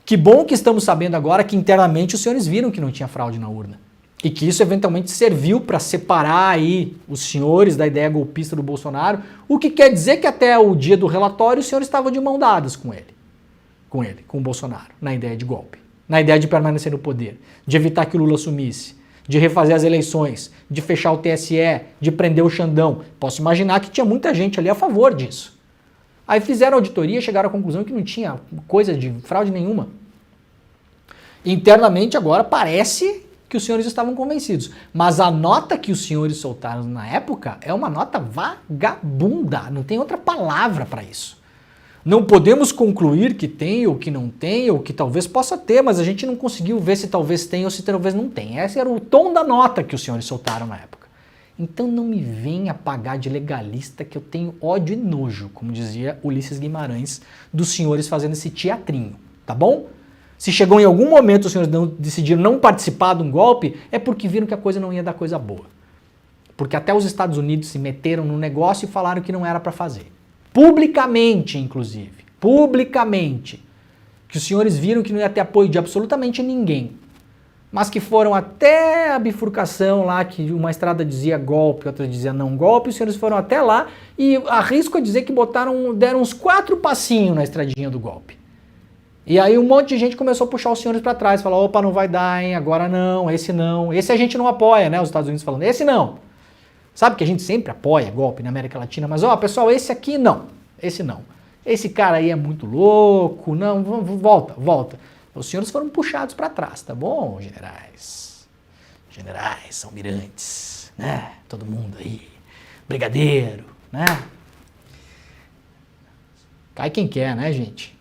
Que bom que estamos sabendo agora que internamente os senhores viram que não tinha fraude na urna. E que isso eventualmente serviu para separar aí os senhores da ideia golpista do Bolsonaro, o que quer dizer que até o dia do relatório os senhores estavam de mão dadas com o Bolsonaro, na ideia de golpe, na ideia de permanecer no poder, de evitar que o Lula assumisse, de refazer as eleições, de fechar o TSE, de prender o Xandão. Posso imaginar que tinha muita gente ali a favor disso. Aí fizeram a auditoria e chegaram à conclusão que não tinha coisa de fraude nenhuma. Internamente agora parece que os senhores estavam convencidos. Mas a nota que os senhores soltaram na época é uma nota vagabunda. Não tem outra palavra para isso. Não podemos concluir que tem ou que não tem, ou que talvez possa ter, mas a gente não conseguiu ver se talvez tem ou se talvez não tem. Esse era o tom da nota que os senhores soltaram na época. Então não me venha pagar de legalista que eu tenho ódio e nojo, como dizia Ulisses Guimarães, dos senhores fazendo esse teatrinho, tá bom? Se chegou em algum momento os senhores decidiram não participar de um golpe, é porque viram que a coisa não ia dar coisa boa. Porque até os Estados Unidos se meteram no negócio e falaram que não era para fazer. Publicamente, inclusive. Publicamente. Que os senhores viram que não ia ter apoio de absolutamente ninguém. mas que foram até a bifurcação lá, que uma estrada dizia golpe, outra dizia não golpe, os senhores foram até lá e arrisco a dizer que deram uns 4 passinhos na estradinha do golpe. E aí um monte de gente começou a puxar os senhores para trás, falou, opa, não vai dar, hein, agora não, esse a gente não apoia, né, os Estados Unidos falando, esse não. Sabe que a gente sempre apoia golpe na América Latina, mas ó, pessoal, esse aqui não, esse não. Esse cara aí é muito louco, não, volta. Os senhores foram puxados para trás, tá bom, generais? Generais, almirantes, né? Todo mundo aí, brigadeiro, né? Cai quem quer, né, gente?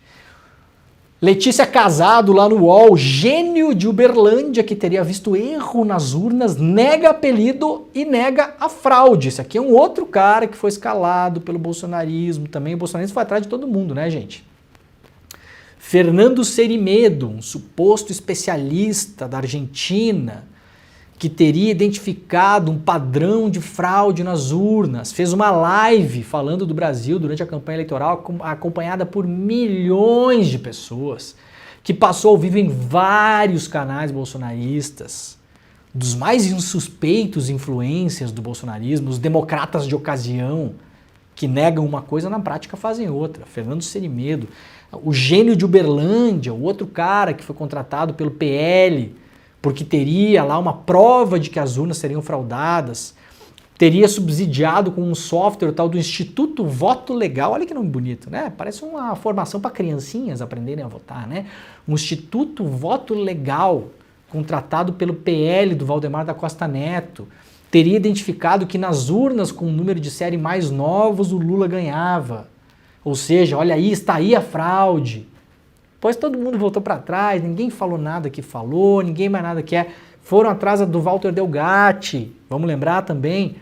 Letícia Casado lá no UOL, gênio de Uberlândia que teria visto erro nas urnas, nega apelido e nega a fraude. Esse aqui é um outro cara que foi escalado pelo bolsonarismo também. O bolsonarismo foi atrás de todo mundo, né, gente? Fernando Cerimedo, um suposto especialista da Argentina, que teria identificado um padrão de fraude nas urnas, fez uma live falando do Brasil durante a campanha eleitoral, acompanhada por milhões de pessoas, que passou ao vivo em vários canais bolsonaristas, dos mais insuspeitos influências do bolsonarismo, os democratas de ocasião, que negam uma coisa, na prática fazem outra. Fernando Cerimedo, o gênio de Uberlândia, o outro cara que foi contratado pelo PL, porque teria lá uma prova de que as urnas seriam fraudadas, teria subsidiado com um software tal do Instituto Voto Legal. Olha que nome bonito, né? Parece uma formação para criancinhas aprenderem a votar, né? Um Instituto Voto Legal, contratado pelo PL do Valdemar da Costa Neto, teria identificado que nas urnas com o número de série mais novos o Lula ganhava. Ou seja, olha aí, está aí a fraude. Depois todo mundo voltou para trás, ninguém falou nada que falou, ninguém mais nada que é. Foram atrás do Walter Delgatti, vamos lembrar também,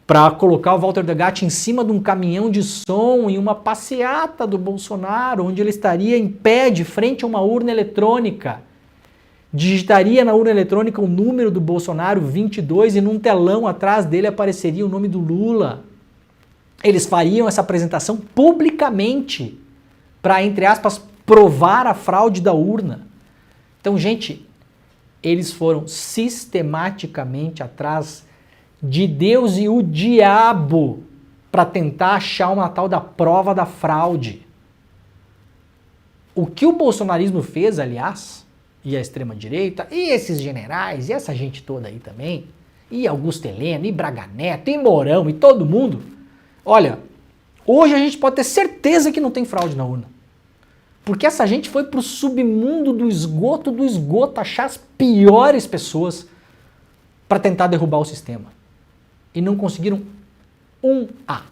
para colocar o Walter Delgatti em cima de um caminhão de som em uma passeata do Bolsonaro, onde ele estaria em pé de frente a uma urna eletrônica. Digitaria na urna eletrônica o número do Bolsonaro, 22, e num telão atrás dele apareceria o nome do Lula. Eles fariam essa apresentação publicamente para, entre aspas, provar a fraude da urna. Então, gente, eles foram sistematicamente atrás de Deus e o diabo para tentar achar uma tal da prova da fraude. O que o bolsonarismo fez, aliás, e a extrema-direita, e esses generais, e essa gente toda aí também, e Augusto Heleno, e Braga Neto, e Mourão, e todo mundo, olha, hoje a gente pode ter certeza que não tem fraude na urna. Porque essa gente foi pro submundo do esgoto, achar as piores pessoas para tentar derrubar o sistema. E não conseguiram um A.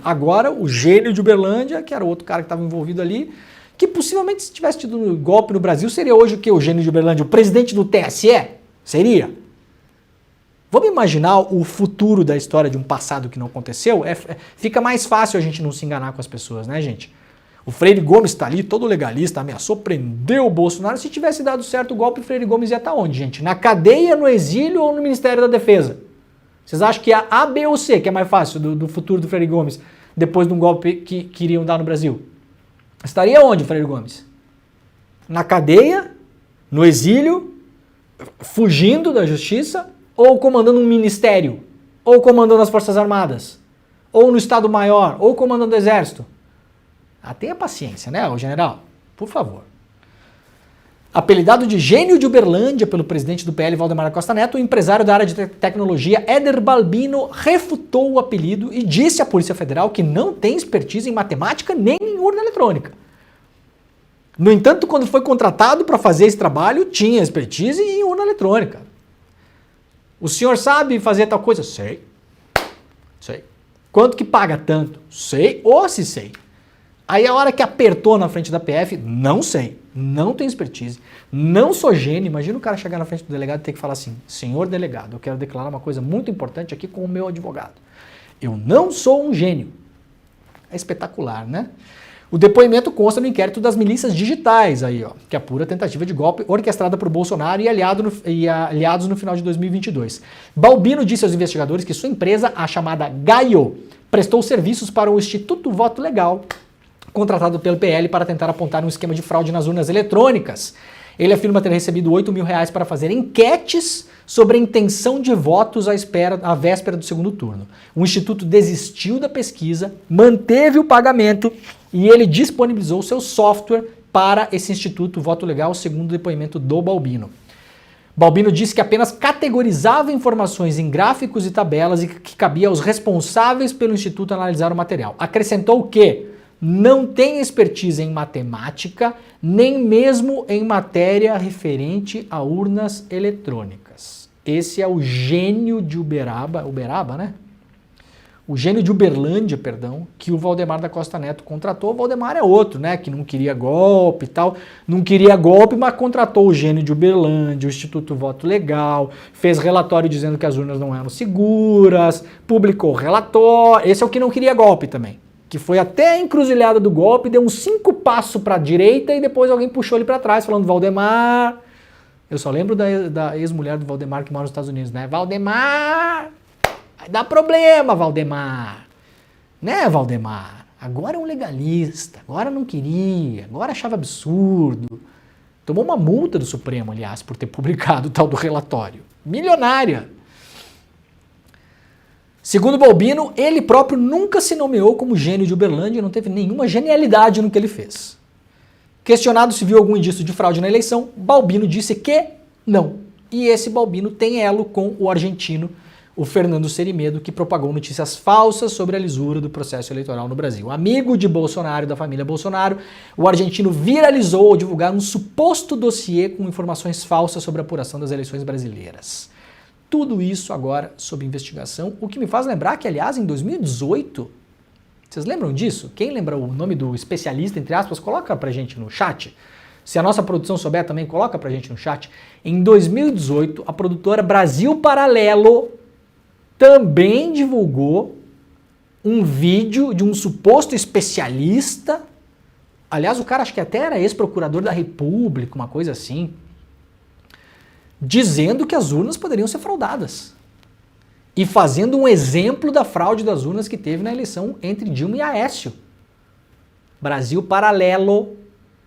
Agora, o gênio de Uberlândia, que era o outro cara que estava envolvido ali, que possivelmente se tivesse tido um golpe no Brasil, seria hoje o quê? O gênio de Uberlândia? O presidente do TSE? Seria? Vamos imaginar o futuro da história de um passado que não aconteceu? Fica mais fácil a gente não se enganar com as pessoas, né, gente? O Freire Gomes está ali, todo legalista, ameaçou prender o Bolsonaro. Se tivesse dado certo o golpe, o Freire Gomes ia estar onde, gente? Na cadeia, no exílio ou no Ministério da Defesa? Vocês acham que é A, B ou C que é mais fácil do futuro do Freire Gomes depois de um golpe que queriam dar no Brasil? Estaria onde o Freire Gomes? Na cadeia, no exílio, fugindo da justiça, ou comandando um ministério, ou comandando as Forças Armadas, ou no Estado-Maior, ou comandando o Exército? Tenha paciência, né, o general? Por favor. Apelidado de gênio de Uberlândia pelo presidente do PL, Valdemar da Costa Neto, o empresário da área de tecnologia, Éder Balbino, refutou o apelido e disse à Polícia Federal que não tem expertise em matemática nem em urna eletrônica. No entanto, quando foi contratado para fazer esse trabalho, tinha expertise em urna eletrônica. O senhor sabe fazer tal coisa? Sei. Quanto que paga tanto? Sei, ou se sei. Aí a hora que apertou na frente da PF, não sei, não tenho expertise, não sou gênio. Imagina o cara chegar na frente do delegado e ter que falar assim: senhor delegado, eu quero declarar uma coisa muito importante aqui com o meu advogado. Eu não sou um gênio. É espetacular, né? O depoimento consta no inquérito das milícias digitais, aí, ó, que apura a tentativa de golpe orquestrada por Bolsonaro e aliados no final de 2022. Balbino disse aos investigadores que sua empresa, a chamada Gaio, prestou serviços para o Instituto Voto Legal, contratado pelo PL para tentar apontar um esquema de fraude nas urnas eletrônicas. Ele afirma ter recebido R$8.000 para fazer enquetes sobre a intenção de votos à véspera do segundo turno. O Instituto desistiu da pesquisa, manteve o pagamento e ele disponibilizou seu software para esse Instituto Voto Legal, segundo o depoimento do Balbino. Balbino disse que apenas categorizava informações em gráficos e tabelas e que cabia aos responsáveis pelo Instituto analisar o material. Acrescentou que não tem expertise em matemática, nem mesmo em matéria referente a urnas eletrônicas. Esse é o gênio de Uberaba, né? O gênio de Uberlândia, perdão, que o Valdemar da Costa Neto contratou. O Valdemar é outro, né? Que não queria golpe e tal. Não queria golpe, mas contratou o gênio de Uberlândia, o Instituto Voto Legal, fez relatório dizendo que as urnas não eram seguras, publicou relatório. Esse é o que não queria golpe também. Que foi até a encruzilhada do golpe, deu uns 5 passos para a direita e depois alguém puxou ele para trás, falando Valdemar. Eu só lembro da ex-mulher do Valdemar que mora nos Estados Unidos, né? Valdemar! Vai dar problema, Valdemar! Né, Valdemar? Agora é um legalista, agora não queria, agora achava absurdo. Tomou uma multa do Supremo, aliás, por ter publicado o tal do relatório. Milionária! Segundo Balbino, ele próprio nunca se nomeou como gênio de Uberlândia e não teve nenhuma genialidade no que ele fez. Questionado se viu algum indício de fraude na eleição, Balbino disse que não. E esse Balbino tem elo com o argentino, o Fernando Serimedo, que propagou notícias falsas sobre a lisura do processo eleitoral no Brasil. Amigo de Bolsonaro e da família Bolsonaro, o argentino viralizou ao divulgar um suposto dossiê com informações falsas sobre a apuração das eleições brasileiras. Tudo isso agora sob investigação, o que me faz lembrar que, aliás, em 2018, vocês lembram disso? Quem lembra o nome do especialista, entre aspas, coloca pra gente no chat. Se a nossa produção souber também, coloca pra gente no chat. Em 2018, a produtora Brasil Paralelo também divulgou um vídeo de um suposto especialista. Aliás, o cara acho que até era ex-procurador da República, uma coisa assim, dizendo que as urnas poderiam ser fraudadas e fazendo um exemplo da fraude das urnas que teve na eleição entre Dilma e Aécio. Brasil Paralelo,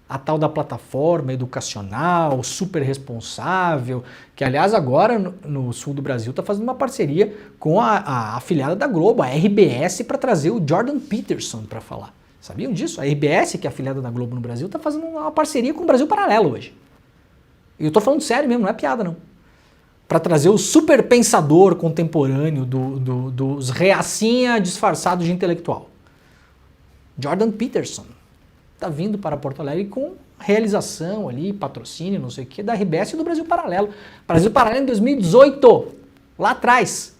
a tal da plataforma educacional, super responsável, que aliás agora no sul do Brasil está fazendo uma parceria com a afiliada da Globo, a RBS, para trazer o Jordan Peterson para falar. Sabiam disso? A RBS, que é a afiliada da Globo no Brasil, está fazendo uma parceria com o Brasil Paralelo hoje. E eu tô falando sério mesmo, não é piada não. Para trazer o super pensador contemporâneo dos reacinha disfarçados de intelectual. Jordan Peterson. Tá vindo para Porto Alegre com realização ali, patrocínio, não sei o que, da RBS e do Brasil Paralelo. Brasil Paralelo em 2018, lá atrás,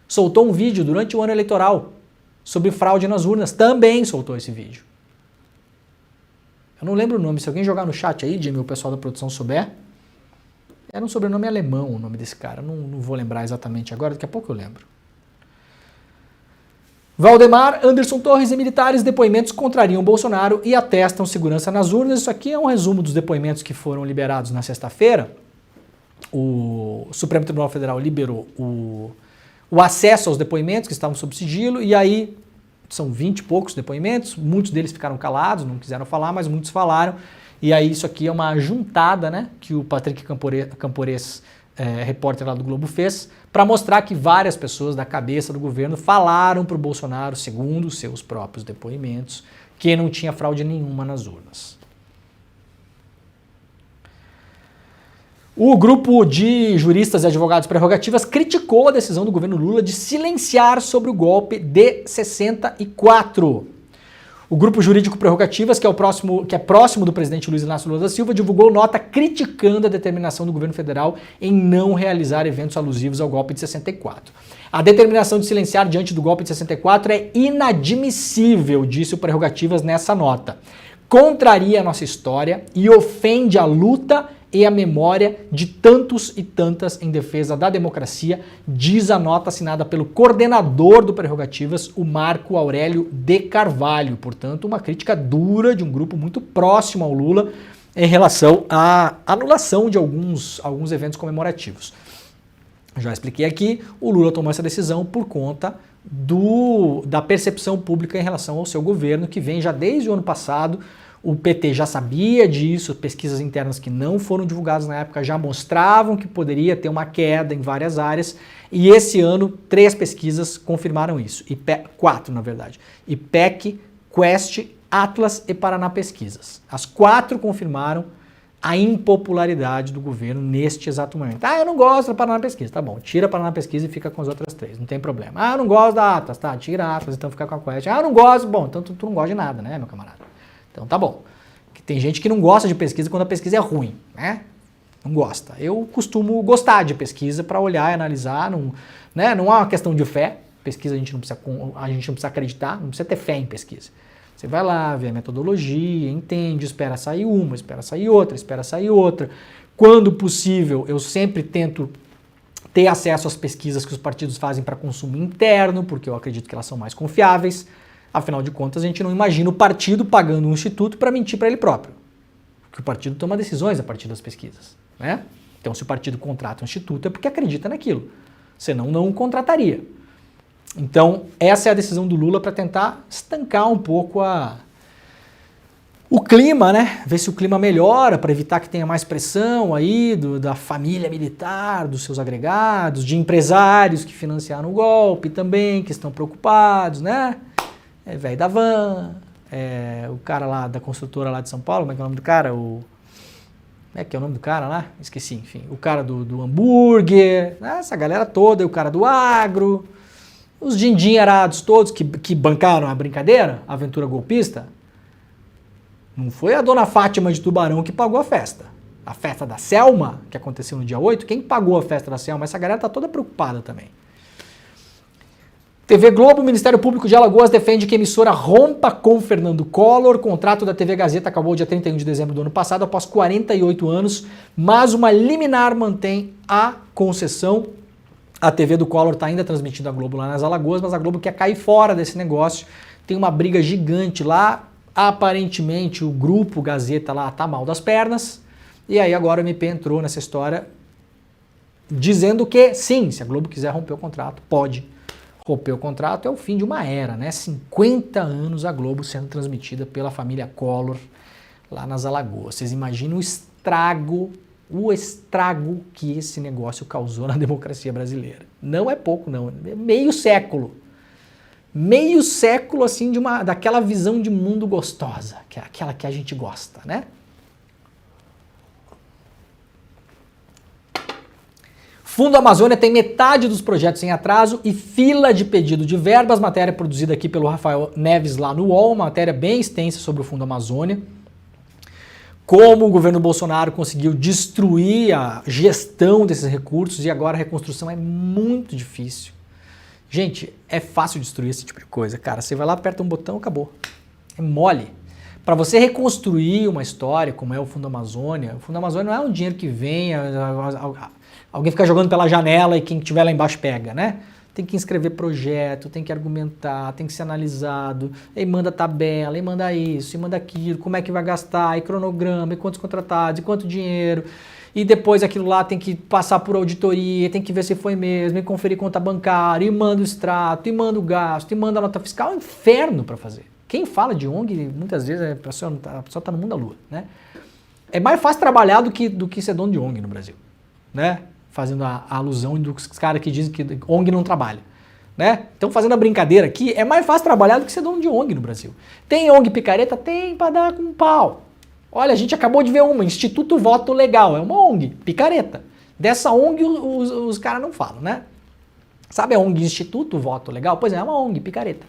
soltou um vídeo durante o ano eleitoral sobre fraude nas urnas. Também soltou esse vídeo. Eu não lembro o nome, se alguém jogar no chat aí, Jimmy, o pessoal da produção souber. Era um sobrenome alemão o nome desse cara, não vou lembrar exatamente agora, daqui a pouco eu lembro. Valdemar, Anderson Torres e militares, depoimentos contrariam Bolsonaro e atestam segurança nas urnas. Isso aqui é um resumo dos depoimentos que foram liberados na sexta-feira. O Supremo Tribunal Federal liberou o acesso aos depoimentos que estavam sob sigilo, e aí são 20 e poucos depoimentos, muitos deles ficaram calados, não quiseram falar, mas muitos falaram. E aí isso aqui é uma juntada, né, que o Patrick Campores, repórter lá do Globo, fez para mostrar que várias pessoas da cabeça do governo falaram para o Bolsonaro, segundo seus próprios depoimentos, que não tinha fraude nenhuma nas urnas. O grupo de juristas e advogados prerrogativas criticou a decisão do governo Lula de silenciar sobre o golpe de 64. O grupo jurídico Prerrogativas, que é próximo do presidente Luiz Inácio Lula da Silva, divulgou nota criticando a determinação do governo federal em não realizar eventos alusivos ao golpe de 64. A determinação de silenciar diante do golpe de 64 é inadmissível, disse o Prerrogativas nessa nota. Contraria a nossa história e ofende a luta e a memória de tantos e tantas em defesa da democracia, diz a nota assinada pelo coordenador do Prerrogativas, o Marco Aurélio de Carvalho. Portanto, uma crítica dura de um grupo muito próximo ao Lula em relação à anulação de alguns eventos comemorativos. Já expliquei aqui, o Lula tomou essa decisão por conta da percepção pública em relação ao seu governo, que vem já desde o ano passado O PT já sabia disso, pesquisas internas que não foram divulgadas na época já mostravam que poderia ter uma queda em várias áreas, e esse ano 3 pesquisas confirmaram isso, 4 na verdade, IPEC, Quest, Atlas e Paraná Pesquisas. As 4 confirmaram a impopularidade do governo neste exato momento. Eu não gosto da Paraná Pesquisa, tá bom, tira a Paraná Pesquisa e fica com as outras 3, não tem problema. Eu não gosto da Atlas, tá, tira a Atlas, então fica com a Quest. Eu não gosto, bom, então tu não gosta de nada, né, meu camarada? Então tá bom. Tem gente que não gosta de pesquisa quando a pesquisa é ruim, né? Não gosta. Eu costumo gostar de pesquisa para olhar e analisar, né? Não é uma questão de fé, pesquisa a gente não precisa acreditar, não precisa ter fé em pesquisa. Você vai lá, vê a metodologia, entende, espera sair uma, espera sair outra, espera sair outra. Quando possível, eu sempre tento ter acesso às pesquisas que os partidos fazem para consumo interno, porque eu acredito que elas são mais confiáveis. Afinal de contas, a gente não imagina o partido pagando um instituto para mentir para ele próprio. Porque o partido toma decisões a partir das pesquisas, né? Então, se o partido contrata um instituto, é porque acredita naquilo. Senão, não o contrataria. Então, essa é a decisão do Lula para tentar estancar um pouco o clima, né? Ver se o clima melhora para evitar que tenha mais pressão aí da família militar, dos seus agregados, de empresários que financiaram o golpe também, que estão preocupados, né? Velho da van, o cara lá da construtora lá de São Paulo, como é que é o nome do cara? Como é que é o nome do cara lá? Esqueci, enfim. O cara do hambúrguer, né? Essa galera toda, o cara do agro, os din-din-arados todos que bancaram a brincadeira, a aventura golpista. Não foi a dona Fátima de Tubarão que pagou a festa. A festa da Selma, que aconteceu no dia 8, quem pagou a festa da Selma? Essa galera tá toda preocupada também. TV Globo, o Ministério Público de Alagoas defende que a emissora rompa com Fernando Collor. O contrato da TV Gazeta acabou dia 31 de dezembro do ano passado, após 48 anos, mas uma liminar mantém a concessão. A TV do Collor está ainda transmitindo a Globo lá nas Alagoas, mas a Globo quer cair fora desse negócio. Tem uma briga gigante lá. Aparentemente, o grupo Gazeta lá tá mal das pernas. E aí agora o MP entrou nessa história dizendo que, sim, se a Globo quiser romper o contrato, pode. Romper o contrato é o fim de uma era, né? 50 anos a Globo sendo transmitida pela família Collor lá nas Alagoas. Vocês imaginam o estrago que esse negócio causou na democracia brasileira. Não é pouco, não. É meio século. Meio século, assim, daquela visão de mundo gostosa, que é aquela que a gente gosta, né? Fundo Amazônia tem metade dos projetos em atraso e fila de pedido de verbas. Matéria produzida aqui pelo Rafael Neves lá no UOL, matéria bem extensa sobre o Fundo Amazônia. Como o governo Bolsonaro conseguiu destruir a gestão desses recursos e agora a reconstrução é muito difícil. Gente, é fácil destruir esse tipo de coisa, cara. Você vai lá, aperta um botão, acabou. É mole. Para você reconstruir uma história como é o Fundo Amazônia não é um dinheiro que vem, alguém fica jogando pela janela e quem estiver lá embaixo pega, né? Tem que inscrever projeto, tem que argumentar, tem que ser analisado, aí manda tabela, aí manda isso, e manda aquilo, como é que vai gastar, e cronograma, e quantos contratados, e quanto dinheiro, e depois aquilo lá tem que passar por auditoria, tem que ver se foi mesmo, e conferir conta bancária, e manda o extrato, e manda o gasto, e manda a nota fiscal, é um inferno para fazer. Quem fala de ONG, muitas vezes a pessoa está no mundo da lua, né? É mais fácil trabalhar do que ser dono de ONG no Brasil, né? Fazendo a alusão dos caras que dizem que ONG não trabalha, né? Então, fazendo a brincadeira aqui, é mais fácil trabalhar do que ser dono de ONG no Brasil. Tem ONG picareta? Tem, para dar com pau. Olha, a gente acabou de ver uma, Instituto Voto Legal, é uma ONG, picareta. Dessa ONG os caras não falam, né? Sabe a ONG Instituto Voto Legal? Pois é uma ONG, picareta,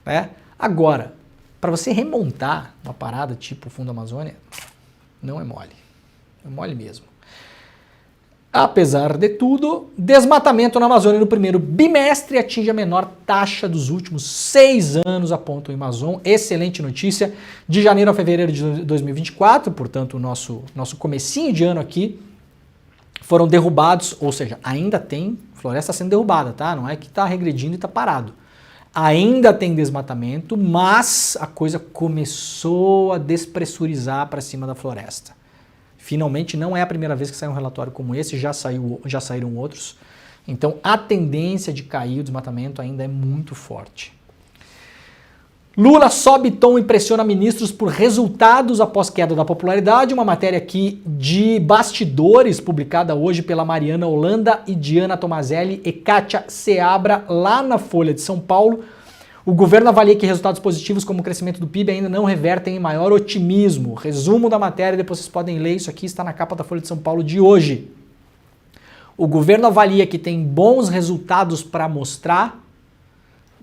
né? Agora, para você remontar uma parada tipo o Fundo Amazônia, não é mole. É mole mesmo. Apesar de tudo, desmatamento na Amazônia no primeiro bimestre atinge a menor taxa dos últimos 6 anos, aponta o Amazon. Excelente notícia. De janeiro a fevereiro de 2024, portanto, o nosso comecinho de ano aqui, foram derrubados, ou seja, ainda tem floresta sendo derrubada, tá? Não é que está regredindo e está parado. Ainda tem desmatamento, mas a coisa começou a despressurizar para cima da floresta. Finalmente, não é a primeira vez que sai um relatório como esse, já saíram outros. Então, a tendência de cair o desmatamento ainda é muito forte. Lula sobe tom e pressiona ministros por resultados após queda da popularidade. Uma matéria aqui de bastidores, publicada hoje pela Mariana Holanda e Diana Tomazelli e Kátia Seabra, lá na Folha de São Paulo. O governo avalia que resultados positivos como o crescimento do PIB ainda não revertem em maior otimismo. Resumo da matéria, depois vocês podem ler, isso aqui está na capa da Folha de São Paulo de hoje. O governo avalia que tem bons resultados para mostrar,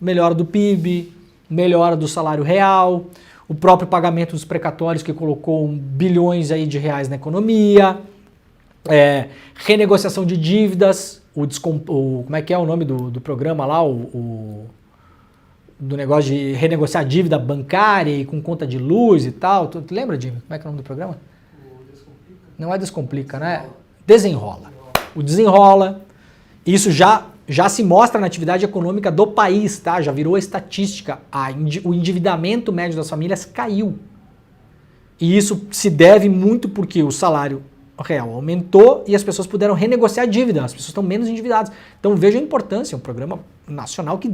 melhora do PIB, melhora do salário real, o próprio pagamento dos precatórios que colocou bilhões aí de reais na economia, renegociação de dívidas, como é que é o nome do programa lá, do negócio de renegociar dívida bancária e com conta de luz e tal. Tu lembra, Jimmy? Como é que é o nome do programa?
Descomplica.
Não é Descomplica, né? Desenrola. O Desenrola. Isso já se mostra na atividade econômica do país, tá? Já virou estatística. O endividamento médio das famílias caiu. E isso se deve muito porque o salário real aumentou e as pessoas puderam renegociar a dívida. As pessoas estão menos endividadas. Então veja a importância, é um programa nacional que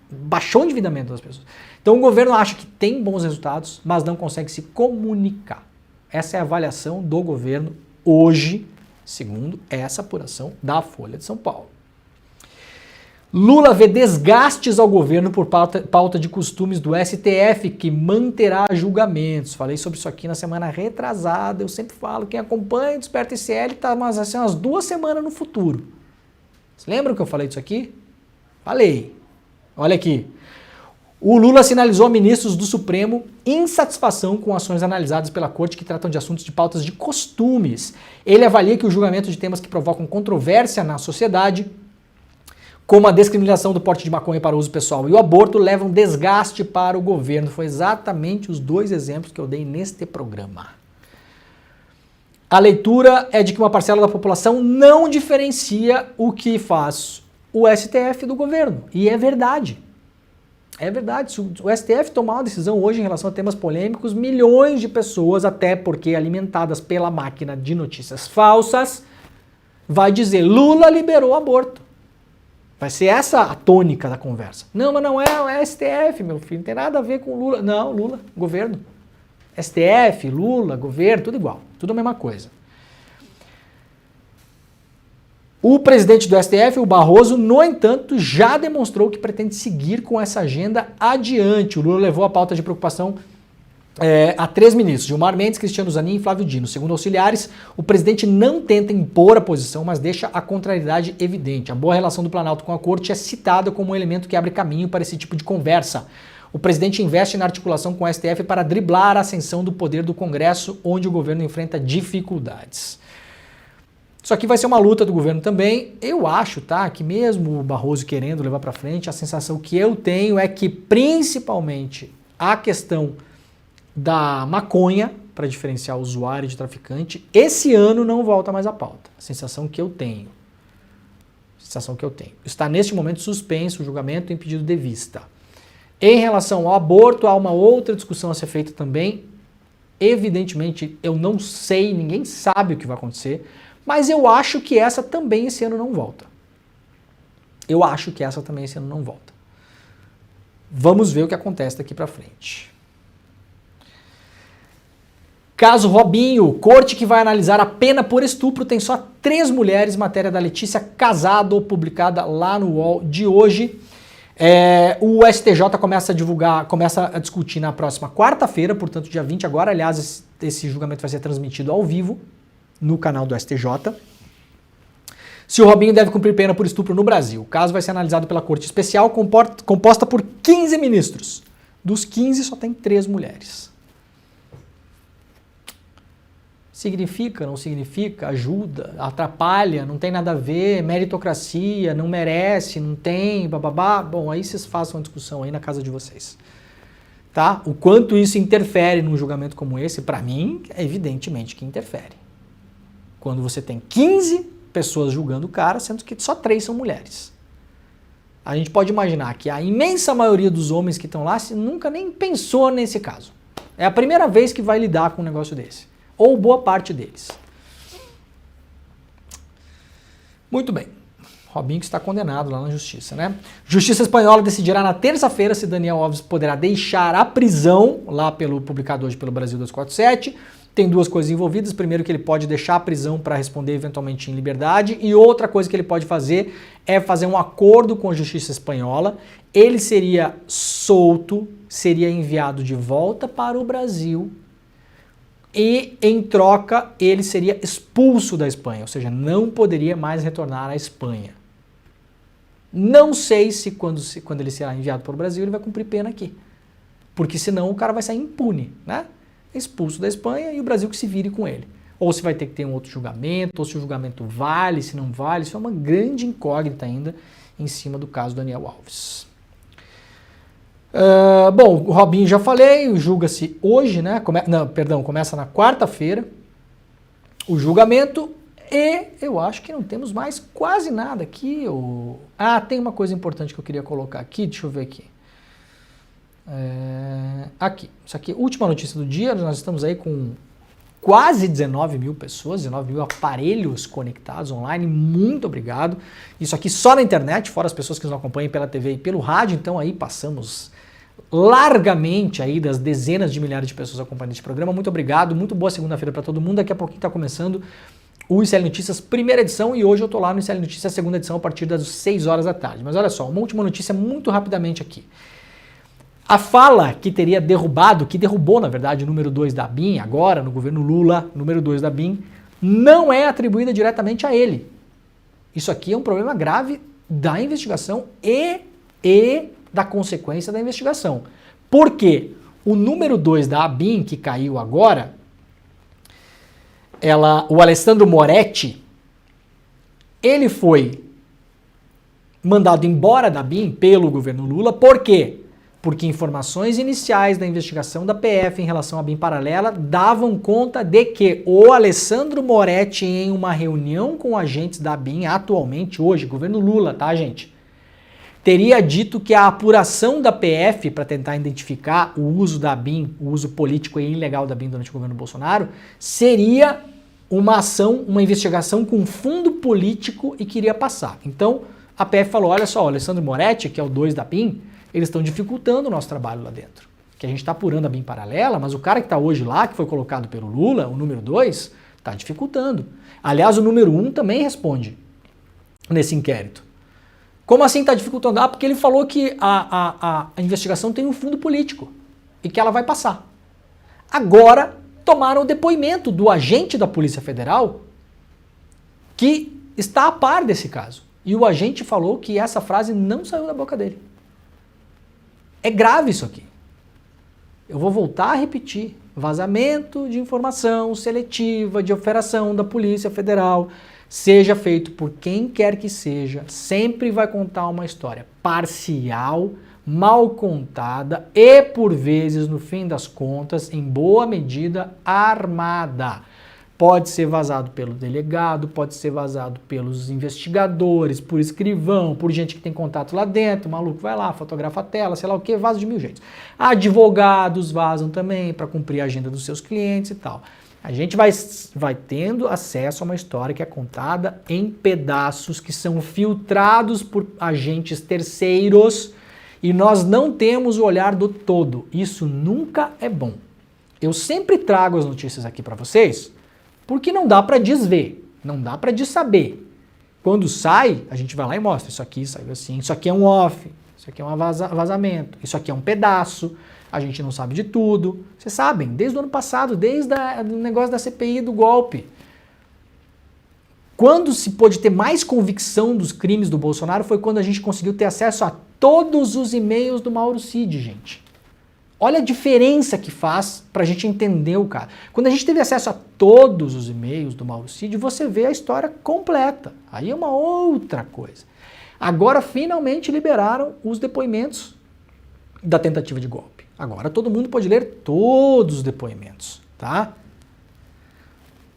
baixou o endividamento das pessoas. Então o governo acha que tem bons resultados, mas não consegue se comunicar. Essa é a avaliação do governo hoje, segundo essa apuração da Folha de São Paulo. Lula vê desgastes ao governo por pauta de costumes do STF, que manterá julgamentos. Falei sobre isso aqui na semana retrasada. Eu sempre falo, quem acompanha o Desperta ICL está assim, umas 2 semanas no futuro. Vocês lembram que eu falei disso aqui? Falei. Olha aqui. O Lula sinalizou a ministros do Supremo insatisfação com ações analisadas pela Corte que tratam de assuntos de pautas de costumes. Ele avalia que o julgamento de temas que provocam controvérsia na sociedade, como a descriminalização do porte de maconha para uso pessoal e o aborto, levam desgaste para o governo. Foi exatamente os 2 exemplos que eu dei neste programa. A leitura é de que uma parcela da população não diferencia o que faz o STF do governo. E é verdade. É verdade. Se o STF tomar uma decisão hoje em relação a temas polêmicos, milhões de pessoas, até porque alimentadas pela máquina de notícias falsas, vai dizer Lula liberou o aborto. Vai ser essa a tônica da conversa. Não, mas não é STF, meu filho, não tem nada a ver com Lula. Não, Lula, governo. STF, Lula, governo, tudo igual, tudo a mesma coisa. O presidente do STF, o Barroso, no entanto, já demonstrou que pretende seguir com essa agenda adiante. O Lula levou a pauta de preocupação a 3 ministros, Gilmar Mendes, Cristiano Zanin e Flávio Dino. Segundo auxiliares, o presidente não tenta impor a posição, mas deixa a contrariedade evidente. A boa relação do Planalto com a Corte é citada como um elemento que abre caminho para esse tipo de conversa. O presidente investe na articulação com o STF para driblar a ascensão do poder do Congresso, onde o governo enfrenta dificuldades. Isso aqui vai ser uma luta do governo também. Eu acho, tá, que mesmo o Barroso querendo levar para frente, a sensação que eu tenho é que, principalmente, a questão da maconha, para diferenciar usuário de traficante, esse ano não volta mais à pauta. A sensação que eu tenho. Está neste momento suspenso o julgamento em pedido de vista. Em relação ao aborto, há uma outra discussão a ser feita também. Evidentemente, eu não sei, ninguém sabe o que vai acontecer, mas eu acho que essa também esse ano não volta. Vamos ver o que acontece daqui para frente. Caso Robinho, corte que vai analisar a pena por estupro tem só 3 mulheres, matéria da Letícia Casado, publicada lá no UOL de hoje. O STJ começa a discutir na próxima quarta-feira, portanto dia 20 agora. Aliás, esse julgamento vai ser transmitido ao vivo no canal do STJ. Se o Robinho deve cumprir pena por estupro no Brasil. O caso vai ser analisado pela Corte Especial, composta por 15 ministros. Dos 15, só tem 3 mulheres. Significa, não significa, ajuda, atrapalha, não tem nada a ver, meritocracia, não merece, não tem, bababá. Bom, aí vocês façam uma discussão aí na casa de vocês. Tá? O quanto isso interfere num julgamento como esse, para mim, é evidentemente que interfere. Quando você tem 15 pessoas julgando o cara, sendo que só 3 são mulheres. A gente pode imaginar que a imensa maioria dos homens que estão lá nunca nem pensou nesse caso. É a primeira vez que vai lidar com um negócio desse. Ou boa parte deles. Muito bem. Robinho que está condenado lá na justiça, né? Justiça espanhola decidirá na terça-feira se Daniel Alves poderá deixar a prisão, lá publicado hoje pelo Brasil 247. Tem duas coisas envolvidas. Primeiro, que ele pode deixar a prisão para responder eventualmente em liberdade. E outra coisa que ele pode fazer é fazer um acordo com a justiça espanhola. Ele seria solto, seria enviado de volta para o Brasil. E, em troca, ele seria expulso da Espanha. Ou seja, não poderia mais retornar à Espanha. Não sei se quando ele será enviado para o Brasil ele vai cumprir pena aqui. Porque senão o cara vai sair impune, né? Expulso da Espanha e o Brasil que se vire com ele. Ou se vai ter que ter um outro julgamento, ou se o julgamento vale, se não vale. Isso é uma grande incógnita ainda em cima do caso Daniel Alves. Bom, o Robinho já falei, julga-se hoje, né? Começa na quarta-feira o julgamento. E eu acho que não temos mais quase nada aqui. Tem uma coisa importante que eu queria colocar aqui, deixa eu ver aqui. Aqui, isso aqui, última notícia do dia, nós estamos aí com quase 19 mil pessoas, 19 mil aparelhos conectados online, muito obrigado. Isso aqui só na internet, fora as pessoas que nos acompanham pela TV e pelo rádio, então aí passamos largamente aí das dezenas de milhares de pessoas acompanhando este programa. Muito obrigado, muito boa segunda-feira para todo mundo. Daqui a pouquinho está começando o ICL Notícias primeira edição e hoje eu estou lá no ICL Notícias segunda edição a partir das 6 horas da tarde. Mas olha só, uma última notícia muito rapidamente aqui. A fala que teria derrubado, que derrubou na verdade o número 2 da ABIN, agora no governo Lula, número 2 da ABIN, não é atribuída diretamente a ele. Isso aqui é um problema grave da investigação e da consequência da investigação. Por quê? O número 2 da ABIN, que caiu agora, o Alessandro Moretti, ele foi mandado embora da ABIN pelo governo Lula. Por quê? Porque informações iniciais da investigação da PF em relação à ABIN paralela davam conta de que o Alessandro Moretti, em uma reunião com agentes da ABIN, atualmente, hoje, governo Lula, tá, gente? Teria dito que a apuração da PF para tentar identificar o uso da ABIN, o uso político e ilegal da ABIN durante o governo Bolsonaro, seria uma ação, uma investigação com fundo político e queria passar. Então, a PF falou, olha só, o Alessandro Moretti, que é o 2 da ABIN, eles estão dificultando o nosso trabalho lá dentro. Que a gente está apurando a ABIN paralela, mas o cara que está hoje lá, que foi colocado pelo Lula, o número 2, está dificultando. Aliás, o número 1 também responde nesse inquérito. Como assim está dificultando? Porque ele falou que a investigação tem um fundo político e que ela vai passar. Agora, tomaram o depoimento do agente da Polícia Federal que está a par desse caso. E o agente falou que essa frase não saiu da boca dele. É grave isso aqui. Eu vou voltar a repetir. Vazamento de informação seletiva de operação da Polícia Federal, seja feito por quem quer que seja, sempre vai contar uma história parcial, mal contada e, por vezes, no fim das contas, em boa medida, armada. Pode ser vazado pelo delegado, pode ser vazado pelos investigadores, por escrivão, por gente que tem contato lá dentro, o maluco vai lá, fotografa a tela, sei lá o que, vaza de mil jeitos. Advogados vazam também para cumprir a agenda dos seus clientes e tal. A gente vai tendo acesso a uma história que é contada em pedaços que são filtrados por agentes terceiros e nós não temos o olhar do todo. Isso nunca é bom. Eu sempre trago as notícias aqui para vocês porque não dá para desver, não dá para saber. Quando sai, a gente vai lá e mostra, isso aqui saiu assim, isso aqui é um off, isso aqui é um vazamento, isso aqui é um pedaço, a gente não sabe de tudo. Vocês sabem, desde o ano passado, desde o negócio da CPI do golpe. Quando se pôde ter mais convicção dos crimes do Bolsonaro foi quando a gente conseguiu ter acesso a todos os e-mails do Mauro Cid, gente. Olha a diferença que faz pra gente entender o cara. Quando a gente teve acesso a todos os e-mails do Mauro Cid, você vê a história completa. Aí é uma outra coisa. Agora, finalmente, liberaram os depoimentos da tentativa de golpe. Agora todo mundo pode ler todos os depoimentos, tá?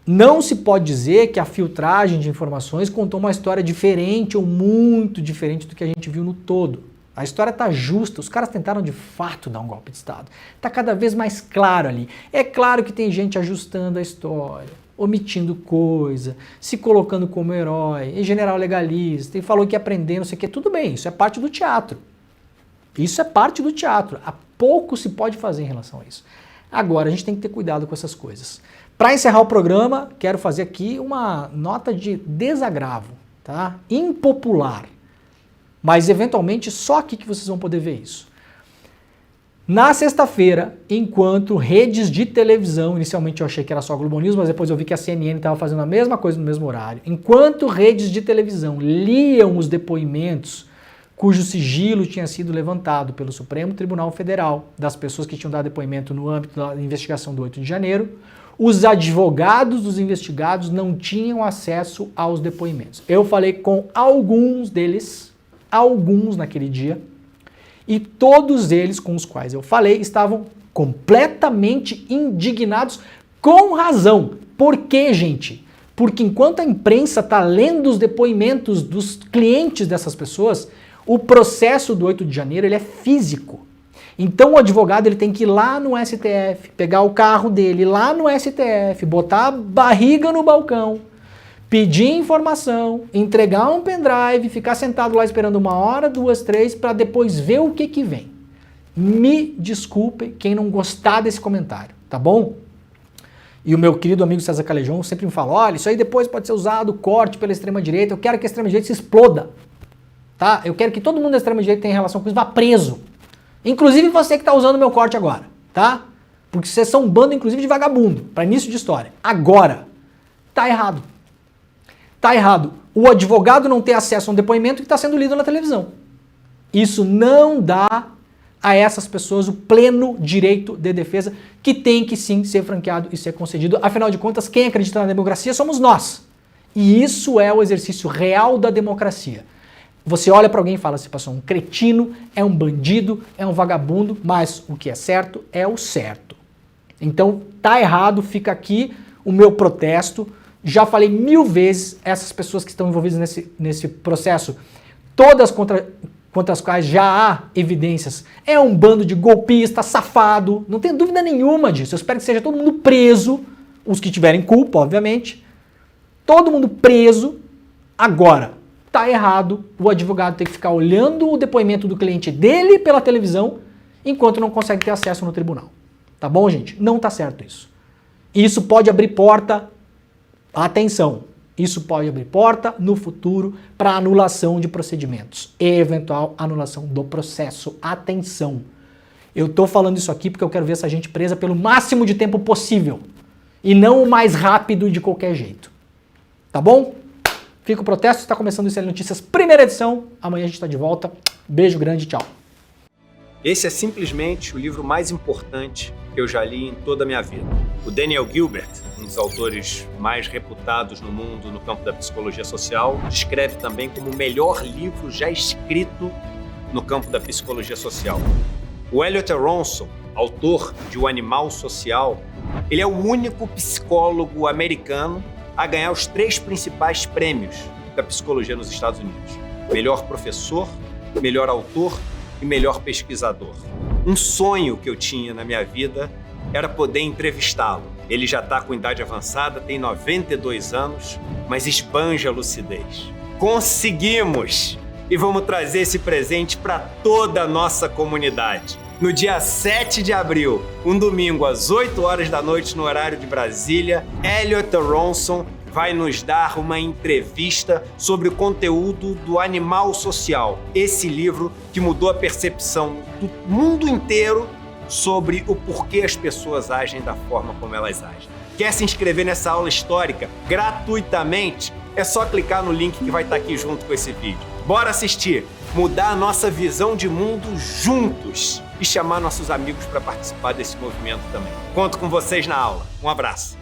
Não se pode dizer que a filtragem de informações contou uma história diferente ou muito diferente do que a gente viu no todo. A história está justa, os caras tentaram de fato dar um golpe de Estado. Está cada vez mais claro ali. É claro que tem gente ajustando a história. omitindo coisa, se colocando como herói, e general legalista, e falou que ia aprender, não sei o que, tudo bem, isso é parte do teatro. Isso é parte do teatro. Há pouco se pode fazer em relação a isso. Agora, a gente tem que ter cuidado com essas coisas. Para encerrar o programa, quero fazer aqui uma nota de desagravo, tá? Impopular. Mas, eventualmente, só aqui que vocês vão poder ver isso. Na sexta-feira, enquanto redes de televisão, inicialmente eu achei que era só Globo News, mas depois eu vi que a CNN estava fazendo a mesma coisa no mesmo horário, enquanto redes de televisão liam os depoimentos cujo sigilo tinha sido levantado pelo Supremo Tribunal Federal das pessoas que tinham dado depoimento no âmbito da investigação do 8 de janeiro, os advogados dos investigados não tinham acesso aos depoimentos. Eu falei com alguns deles, alguns naquele dia, e todos eles com os quais eu falei estavam completamente indignados, com razão. Por quê, gente? Porque enquanto a imprensa está lendo os depoimentos dos clientes dessas pessoas, o processo do 8 de janeiro ele é físico. Então o advogado ele tem que ir lá no STF, pegar o carro dele lá no STF, botar a barriga no balcão, pedir informação, entregar um pendrive, ficar sentado lá esperando 1 hora, 2, 3, para depois ver o que vem. Me desculpem quem não gostar desse comentário, tá bom? E o meu querido amigo César Calejão sempre me fala, olha, isso aí depois pode ser usado, corte pela extrema-direita, eu quero que a extrema-direita se exploda, tá? Eu quero que todo mundo da extrema-direita tenha relação com isso, vá preso. Inclusive você que está usando meu corte agora, tá? Porque vocês são um bando, inclusive, de vagabundo, para início de história. Agora, tá errado. Tá errado. O advogado não ter acesso a um depoimento que está sendo lido na televisão. Isso não dá a essas pessoas o pleno direito de defesa, que tem que sim ser franqueado e ser concedido. Afinal de contas, quem acredita na democracia somos nós. E isso é o exercício real da democracia. Você olha para alguém e fala, você passou um cretino, é um bandido, é um vagabundo, mas o que é certo é o certo. Então, tá errado, fica aqui o meu protesto. Já falei 1000 vezes, essas pessoas que estão envolvidas nesse processo, todas contra as quais já há evidências, é um bando de golpista, safado, não tem dúvida nenhuma disso. Eu espero que seja todo mundo preso, os que tiverem culpa, obviamente, todo mundo preso. Agora, tá errado, o advogado tem que ficar olhando o depoimento do cliente dele pela televisão, enquanto não consegue ter acesso no tribunal. Tá bom, gente? Não tá certo isso. Isso pode abrir porta, atenção, isso pode abrir porta no futuro para anulação de procedimentos e eventual anulação do processo. Atenção. Eu tô falando isso aqui porque eu quero ver essa gente presa pelo máximo de tempo possível e não o mais rápido de qualquer jeito. Tá bom? Fica o protesto, está começando o ICL Notícias, primeira edição. Amanhã a gente está de volta. Beijo grande, tchau.
Esse é simplesmente o livro mais importante que eu já li em toda a minha vida. O Daniel Gilbert, um dos autores mais reputados no mundo no campo da psicologia social, descreve também como o melhor livro já escrito no campo da psicologia social. O Elliot Aronson, autor de O Animal Social, ele é o único psicólogo americano a ganhar os 3 principais prêmios da psicologia nos Estados Unidos. Melhor professor, melhor autor e melhor pesquisador. Um sonho que eu tinha na minha vida era poder entrevistá-lo. Ele já está com idade avançada, tem 92 anos, mas esbanja a lucidez. Conseguimos! E vamos trazer esse presente para toda a nossa comunidade. No dia 7 de abril, um domingo às 8 horas da noite no horário de Brasília, Elliot Aronson vai nos dar uma entrevista sobre o conteúdo do Animal Social, esse livro que mudou a percepção do mundo inteiro sobre o porquê as pessoas agem da forma como elas agem. Quer se inscrever nessa aula histórica gratuitamente? É só clicar no link que vai estar aqui junto com esse vídeo. Bora assistir, mudar a nossa visão de mundo juntos e chamar nossos amigos para participar desse movimento também. Conto com vocês na aula. Um abraço.